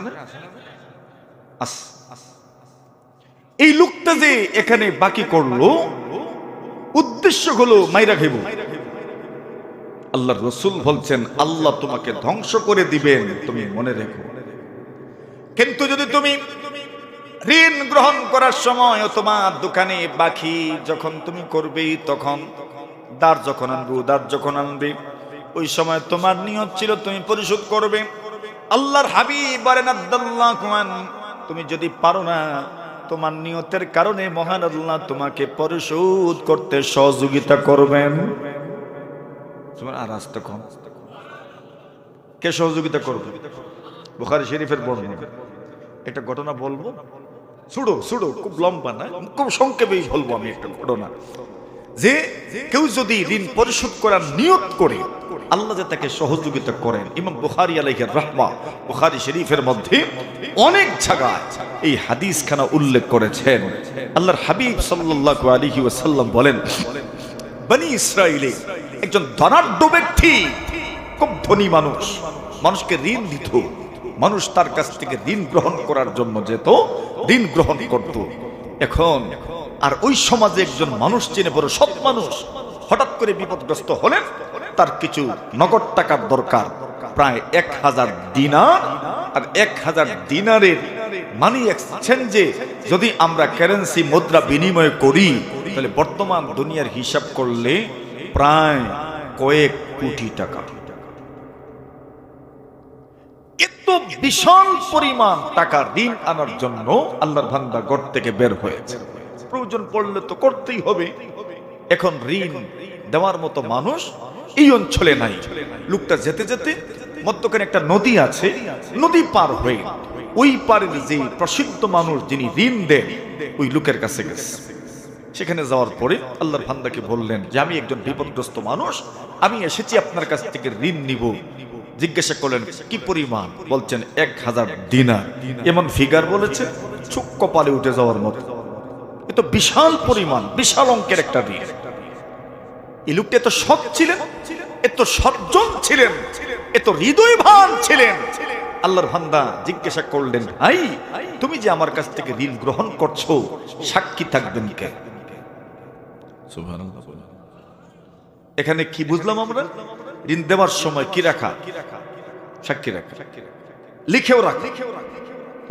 এই লোকটা যে এখানে বাকি করলো, উদ্দেশ্য হলো মাইরা খাইব। আল্লাহর রাসূল বলছেন, আল্লাহ তোমাকে ধ্বংস করে দিবেন, তুমি মনে রেখো। কিন্তু যদি তুমি ঋণ গ্রহণ করার সময় তোমার দোকানে বাকি যখন তুমি করবে, তখন দাঁড় যখন আনবে, ওই সময় তোমার নিয়ত ছিল তুমি পরিশোধ করবে। আল্লাহর হাবিব বলেন, আদাল্লাহু আন, তুমি যদি পারো না, তোমার নিয়তের কারণে মহান আল্লাহ তোমাকে পরিশোধ করতে সহযোগিতা করবেন। তোমার আর আসতে কম, কে সহযোগিতা করবে? বুখারী শরীফের বর্ণনা। একটা ঘটনা বলবো, সুড়ো খুব লম্বা না, খুব সংক্ষেপেই বলবো আমি একটা ঘটনা। যে কেউ যদি ঋণ পরিশোধ করার নিয়ত করে আল্লাহ যে তাকে সহযোগিতা করেন। ইমাম বুখারী আলাইহির রাহমা বুখারী শরীফের মধ্যে অনেক জায়গায় এই হাদিস খানা উল্লেখ করেছেন। আল্লাহর হাবিব সাল্লাল্লাহু আলাইহি ওয়াসাল্লাম বলেন, বনি ইসরাইলে একজন ধনাঢ্য ব্যক্তি, খুব ধনী মানুষ, মানুষকে ঋণ দিত, মানুষ তার কাছ থেকে ঋণ গ্রহণ করার জন্য যেত, ঋণ গ্রহণ করত। এখন আর ওই সমাজে একজন মানুষ চিনে, বড় সৎ মানুষ, হঠাৎ করে বিপদগ্রস্ত হলেন, তার কিছু নগদ টাকার দরকার, প্রায় 1000 দিনার। আর 1000 দিনারের মানি এক্সচেঞ্জে যদি আমরা কারেন্সি মুদ্রা বিনিময় করি, তাহলে বর্তমান দুনিয়ার হিসাব করলে প্রায় কয়েক কোটি টাকা। এত বিশাল পরিমাণ টাকা ঋণ আনার জন্য আল্লাহর বান্দা ঘর থেকে বের হয়েছে। প্রয়োজন পড়লে তো করতেই হবে। এখন ঋণ দেওয়ার মতো মানুষ এই অঞ্চলে নাই। লোকটা যেতে যেতে মধ্যখানে একটা নদী আছে, নদী পার হয়ে ওই পারের যে প্রসিদ্ধ মানুষ যিনি ঋণ দেন, ওই লোকের কাছে গেছে। সেখানে যাওয়ার পরে আল্লাহর বান্দাকে বললেন যে আমি একজন বিপদগ্রস্ত মানুষ, আমি এসেছি আপনার কাছ থেকে ঋণ নিব। জিজ্ঞাসা করলেন কি পরিমাণ? বলছেন 1000 দিনার। এমন ফিগার বলেছে চোখ কপালে উঠে যাওয়ার মতো। এত বিশাল পরিমাণ, বিশাল অঙ্কের একটা ঋণ। এই লোকটা এত সৎ ছিলেন, এত সজ্জন ছিলেন, এত হৃদয়বান ছিলেন। আল্লাহর বান্দা জিজ্ঞাসা করলেন, ভাই তুমি যে আমার কাছ থেকে ঋণ গ্রহণ করছো, সাক্ষী থাকবেন কে? সুবহানাল্লাহ। এখানে কি বুঝলাম আমরা? ঋণ দেওয়ার সময় কি রাখা? সাক্ষী রাখা, লিখেও রাখা।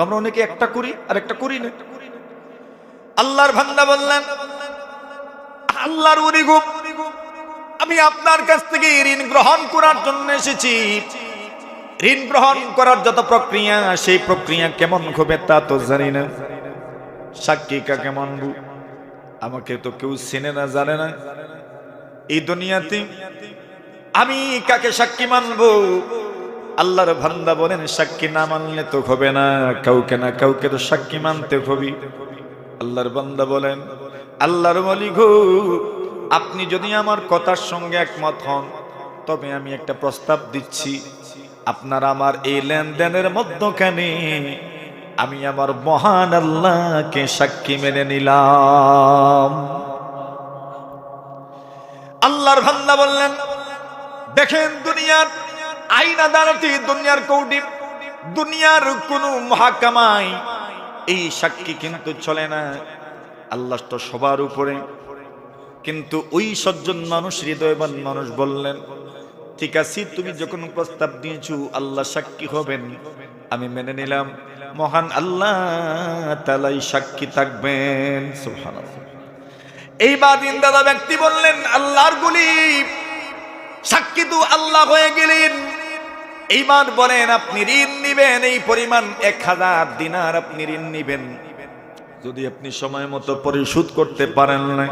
আমরা অনেকে একটা করি আর একটা করি না। আল্লাহর বান্দা বললেন, আল্লাহর ওলি গো, আমি আপনার কাছ থেকে ঋণ গ্রহণ করার জন্য এসেছি। ঋণ গ্রহণ করার যত প্রক্রিয়া, সেই প্রক্রিয়া কেমন হবে তা তো জানি না। সাক্ষী কাকে মানবো? আমাকে তো কেউ চেনে না, জানে না। এই দুনিয়াতে আমি কাকে সাক্ষী মানবো? আল্লাহর বান্দা বলেন, সাক্ষী না মানলে তো হবে না, কাউকে না কাউকে তো সাক্ষী মানতে হবে। আল্লাহর বান্দা বলেন, আল্লাহর ওলি গো, আপনি যদি আমার কথার সঙ্গে একমত হন, তবে আমি একটা প্রস্তাব দিচ্ছি। আপনার আমার এই লেনদেনের মধ্যখানে আমি আমার মহান আল্লাহকে সাক্ষী মেনে নিলাম। আল্লাহর বান্দা বললেন, দেখেন দুনিয়ার আইন আদালতে, দুনিয়ার কোর্টে, দুনিয়ার কোন মহাকামায় এই সাক্ষী কিন্তু চলে না। আল্লাহ তো সবার উপরে। কিন্তু ওই সজ্জন মানুষ, হৃদয়বান মানুষ বললেন, ঠিক আছে, তুমি যখন প্রস্তাব দিয়েছো আল্লাহ সাক্ষী হবেন, আমি মেনে নিলাম। মহান আল্লাহ তাআলাই সাক্ষী থাকবেন। সুবহানাল্লাহ। এইবার ঋণদাতা ব্যক্তি বললেন, আল্লাহর ওলি, সাক্ষী তো আল্লাহ হয়ে গেলেন। এইবার বলেন, আপনি ঋণ নিবেন এই পরিমাণ 1000 দিনার আপনি ঋণ নিবেন। যদি আপনি সময় মতো পরিশোধ করতে পারেন না,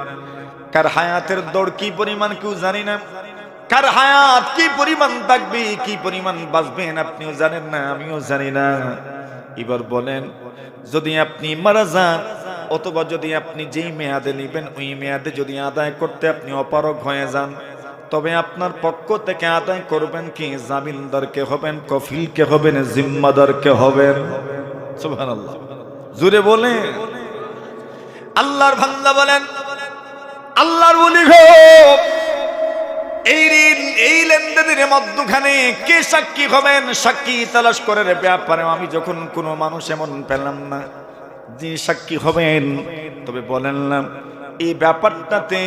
কার হায়াতের দৌড় কি পরিমাণ কেউ জানি না, কার হায়াত কি পরিমাণ থাকবে, কি পরিমাণ বাঁচবেন আপনিও জানেন না, আমিও জানি না। এবার বলেন, যদি আপনি মারা যান, অথবা যদি আপনি যেই মেয়াদে নিবেন ওই মেয়াদে যদি আদায় করতে আপনি অপারগ হয়ে যান, তবে আপনার পক্ষ থেকে আদায় করবেন কি? জামিনদারকে হবেন, কফিলকে হবেন, জিম্মাদারকে হবেন। সুবহানাল্লাহ। জোরে বলে। আল্লাহর বান্দা বলেন, আল্লাহর ওলি গো, এই ঋণ, এই লেনদেনের মধ্যখানে কে সাক্ষী হবেন? সাক্ষী তালাশ করার ব্যাপারে আমি যখন কোনো মানুষ এমন পেলাম না যে সাক্ষী হবেন, তবে বলেন না এই ব্যাপারটাতে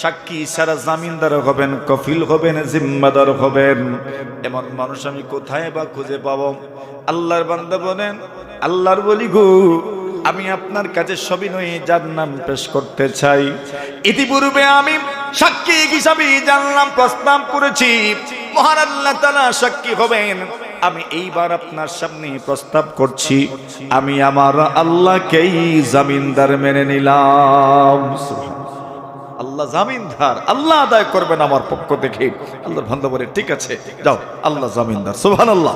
সাক্ষী ছাড়া জামিনদার হবেন, কফিল হবেন, জিম্মাদার হবেন, এমন মানুষ আমি কোথায় বা খুঁজে পাবো? আল্লাহর বান্দা বলেন, আল্লাহর ওলি গো, আমি আপনার কাছে সবিনয়ে যার নাম পেশ করতে চাই। ইতিপূর্বে আমি সাক্ষী হিসাবে জানলাম, প্রস্তাব করেছি, মহান আল্লাহ তাআলা সাক্ষী হবেন, আমি এইবার আপনার সামনে প্রস্তাব করছি, আমি আমার আল্লাহকেই জামিনদার মেনে নিলাম। আল্লাহ জামিনদার, আল্লাহ আদায় করবেন আমার পক্ষ থেকে। আল্লাহর বান্দা বলে ঠিক আছে যাও, আল্লাহ জামিনদার। সুবহানাল্লাহ।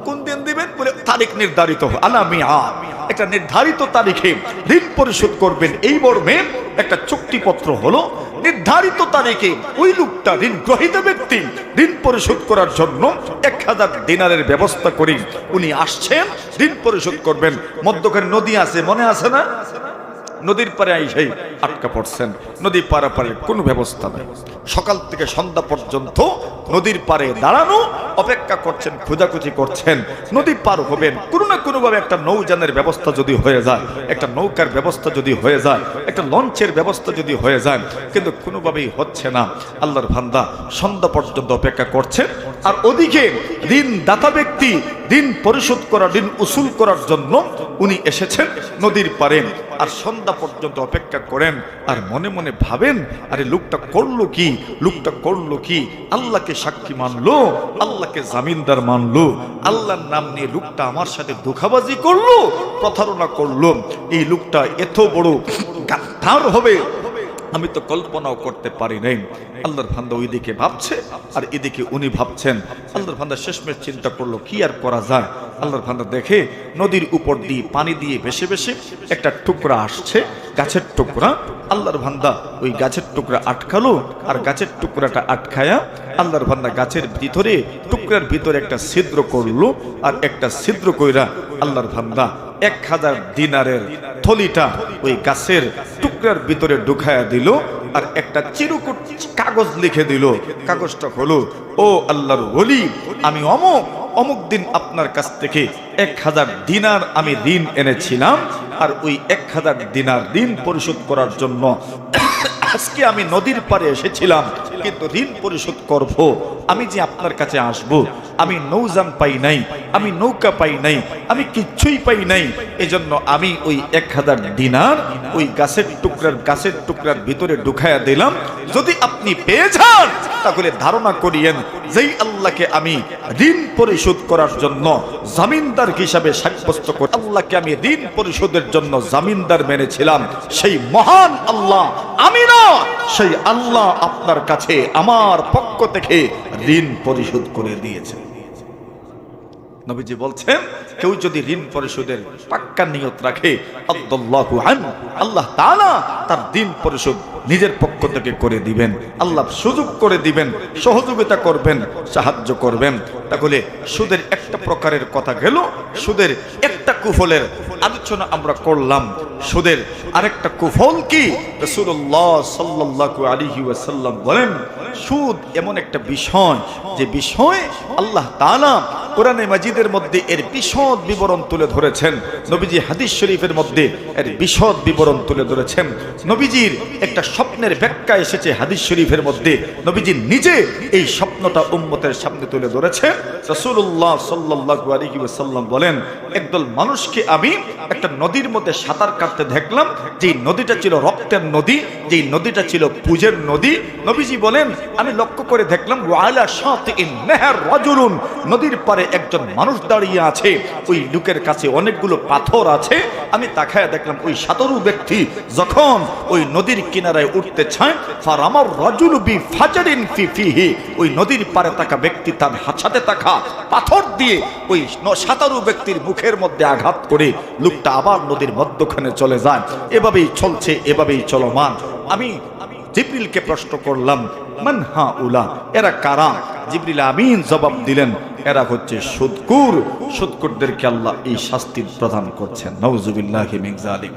কোন দিন দিবেন বলে তারিখ নির্ধারিত, আলামিয়াত, একটা নির্ধারিত তারিখে ঋণ পরিশোধ করবেন এই মর্মে একটা চুক্তিপত্র হলো। নির্ধারিত তারিখে ওই লোকটা ঋণ গ্রহীত ব্যক্তি ঋণ পরিশোধ করার জন্য 1000 দিনারের ব্যবস্থা করি উনি আসছেন, ঋণ পরিশোধ করবেন। মধ্যখানে নদী আছে, মনে আছে না? নদীর পারে আইসাই আটকা পড়ছেন, নদী পারাপারের কোনো ব্যবস্থা নেই। সকাল থেকে সন্ধ্যা পর্যন্ত নদীর পারে দাঁড়ানো, অপেক্ষা করছেন, খোঁজাখুঁজি করছেন, নদী পার হবেন। কোনো না কোনোভাবে একটা নৌযানের ব্যবস্থা যদি হয়ে যায়, একটা নৌকার ব্যবস্থা যদি হয়ে যায়, একটা লঞ্চের ব্যবস্থা যদি হয়ে যায়, কিন্তু কোনোভাবেই হচ্ছে না। আল্লাহর বান্দা সন্ধ্যা পর্যন্ত অপেক্ষা করছেন, আর ওদিকে ঋণ দাতা ব্যক্তি ঋণ পরিশোধ করা, ঋণ উসুল করার জন্য উনি এসেছেন নদীর পারে। আর সন্ধ্যা পর্যন্ত অপেক্ষা করেন, আর মনে মনে ভাবেন, আরে লোকটা করলো কি, লোকটা করলো কি? আল্লাহকে সাক্ষী মানলো, আল্লাহকে জামিনদার মানলো, আল্লাহর নাম নিয়ে লোকটা আমার সাথে ধোঁকাবাজি করলো, প্রতারণা করলো। এই লোকটা এত বড় গাদ্দার হবে আমি তো কল্পনাও করতে পারি নাই। আল্লাহর বান্দা ওইদিকে ভাবছে, আর এদিকে উনি ভাবছেন। আল্লাহর বান্দা শেষমেশ চিন্তা করলো কি আর করা যায়। আল্লাহর বান্দা দেখে নদীর উপর দিয়ে পানি দিয়ে ভেসে ভেসে একটা টুকরা আসছে, গাছের টুকরা। আল্লাহর বান্দা ওই গাছের টুকরা আটকালো, আর গাছের টুকরাটা আটকায়া আল্লাহর বান্দা গাছের ভিতরে, টুকরার ভিতরে একটা ছিদ্র করলো, আর একটা ছিদ্র কইরা আল্লাহর বান্দা 1000 দিনারের থলিটা ওই গাছের টুকরার ভিতরে ঢুকায়া দিল, আর একটা চিরকুট কাগজ লিখে দিল। কাগজটা হলো, ও আল্লাহর ওলি, আমি অমুক দিন আপনার কাছ থেকে 1000 দিনার আমি ঋণ এনেছিলাম, আর ওই 1000 দিনার ঋণ পরিশোধ করার জন্য আজকে আমি নদীর পারে এসেছিলাম, কিন্তু ঋণ পরিশোধ করব। আমি যে আপনার কাছে আসব, আমি নৌযান পাই নাই, আমি নৌকা পাই নাই, আমি কিচ্ছুই পাই নাই। এজন্য আমি ওই 1000 দিনার ওই গাছের টুকরার ভিতরে ঢুকায়া দিলাম। যদি আপনি পেয়ে যান তাহলে ধারণা করিয়েন, যেই আল্লাহকে আমি ঋণ পরিশোধ করার জন্য জামিনদার হিসাবে সাব্যস্ত করে আল্লাহকে আমি ঋণ পরিশোধের জন্য জামিনদার মেনেছিলাম, সেই মহান আল্লাহ আমি না, সেই আল্লাহ আপনার কাছে আমার পক্ষ থেকে ঋণ পরিশোধ করে দিয়েছে। নবীজি বলছেন, কেউ যদি ঋণ পরিশোধের পাক্কা নিয়ত রাখে, আল্লাহু আনহু, আল্লাহ তাআলা তার ঋণ পরিশোধ নিজের পক্ষ থেকে করে দিবেন। আল্লাহ সুযোগ করে দিবেন, সহযোগিতা করবেন, সাহায্য করবেন। তাহলে সুদের একটা প্রকারের কথা গেল, সুদের একটা কুফলের আলোচনা আমরা করলাম। সুদের আরেকটা কুফল কি? রাসূলুল্লাহ সাল্লাল্লাহু আলাইহি ওয়াসাল্লাম বলেন, সুদ এমন একটা বিষয়, যে বিষয় আল্লাহ তাআলা কোরআনে মাজিদের মধ্যে এর বিশদ বিবরণ তুলে ধরেছেন। নবীজি হাদিস শরীফের মধ্যে এর বিশদ বিবরণ তুলে ধরেছেন। নবীজির একটা স্বপ্নের ব্যাখ্যা এসেছে হাদিস শরীফের মধ্যে। নবীজি নিজে এই স্বপ্নটা উম্মতের সামনে তুলে ধরেছেন। রাসূলুল্লাহ সাল্লাল্লাহু আলাইহি ওয়াসাল্লাম বলেন, একদল মানুষকে আমি একটা নদীর মধ্যে সাঁতার কাটতে দেখলাম, যেই নদীটা ছিল রক্তের নদী, যেই নদীটা ছিল পুজের নদী। নবীজি বলেন, আমি লক্ষ্য করে দেখলাম, ওয়ালা শাতিইন নাহার রাজুলুন, নদীর পারে একজন মানুষ দাঁড়িয়ে আছে, ওই লোকের কাছে অনেকগুলো পাথর আছে। আমি তাকায়া দেখলাম, ওই সাঁতারু ব্যক্তি যখন ওই নদীর কিনারায় উঠতে চায়, ফারামার রাজুলু বিফাজারিন ফিহি, ওই নদীর পারে থাকা ব্যক্তি তার হাতে থাকা পাথর দিয়ে ওই সাঁতারু ব্যক্তির মুখের মধ্যে আঘাত করে লোকটা আবার নদীর মধ্যখানে চলে যায়। এভাবেই চলছে, এভাবেই চলমান। আমি জিবরিলকে প্রশ্ন করলাম, মান হাউলা, এরা কারা? জিবরিল আমিন জবাব দিলেন, এরা হচ্ছে সুদকুর। সুদকুরদেরকে আল্লাহ এই শাস্তি প্রদান করছেন। নাউজুবিল্লাহি মিন যালিক।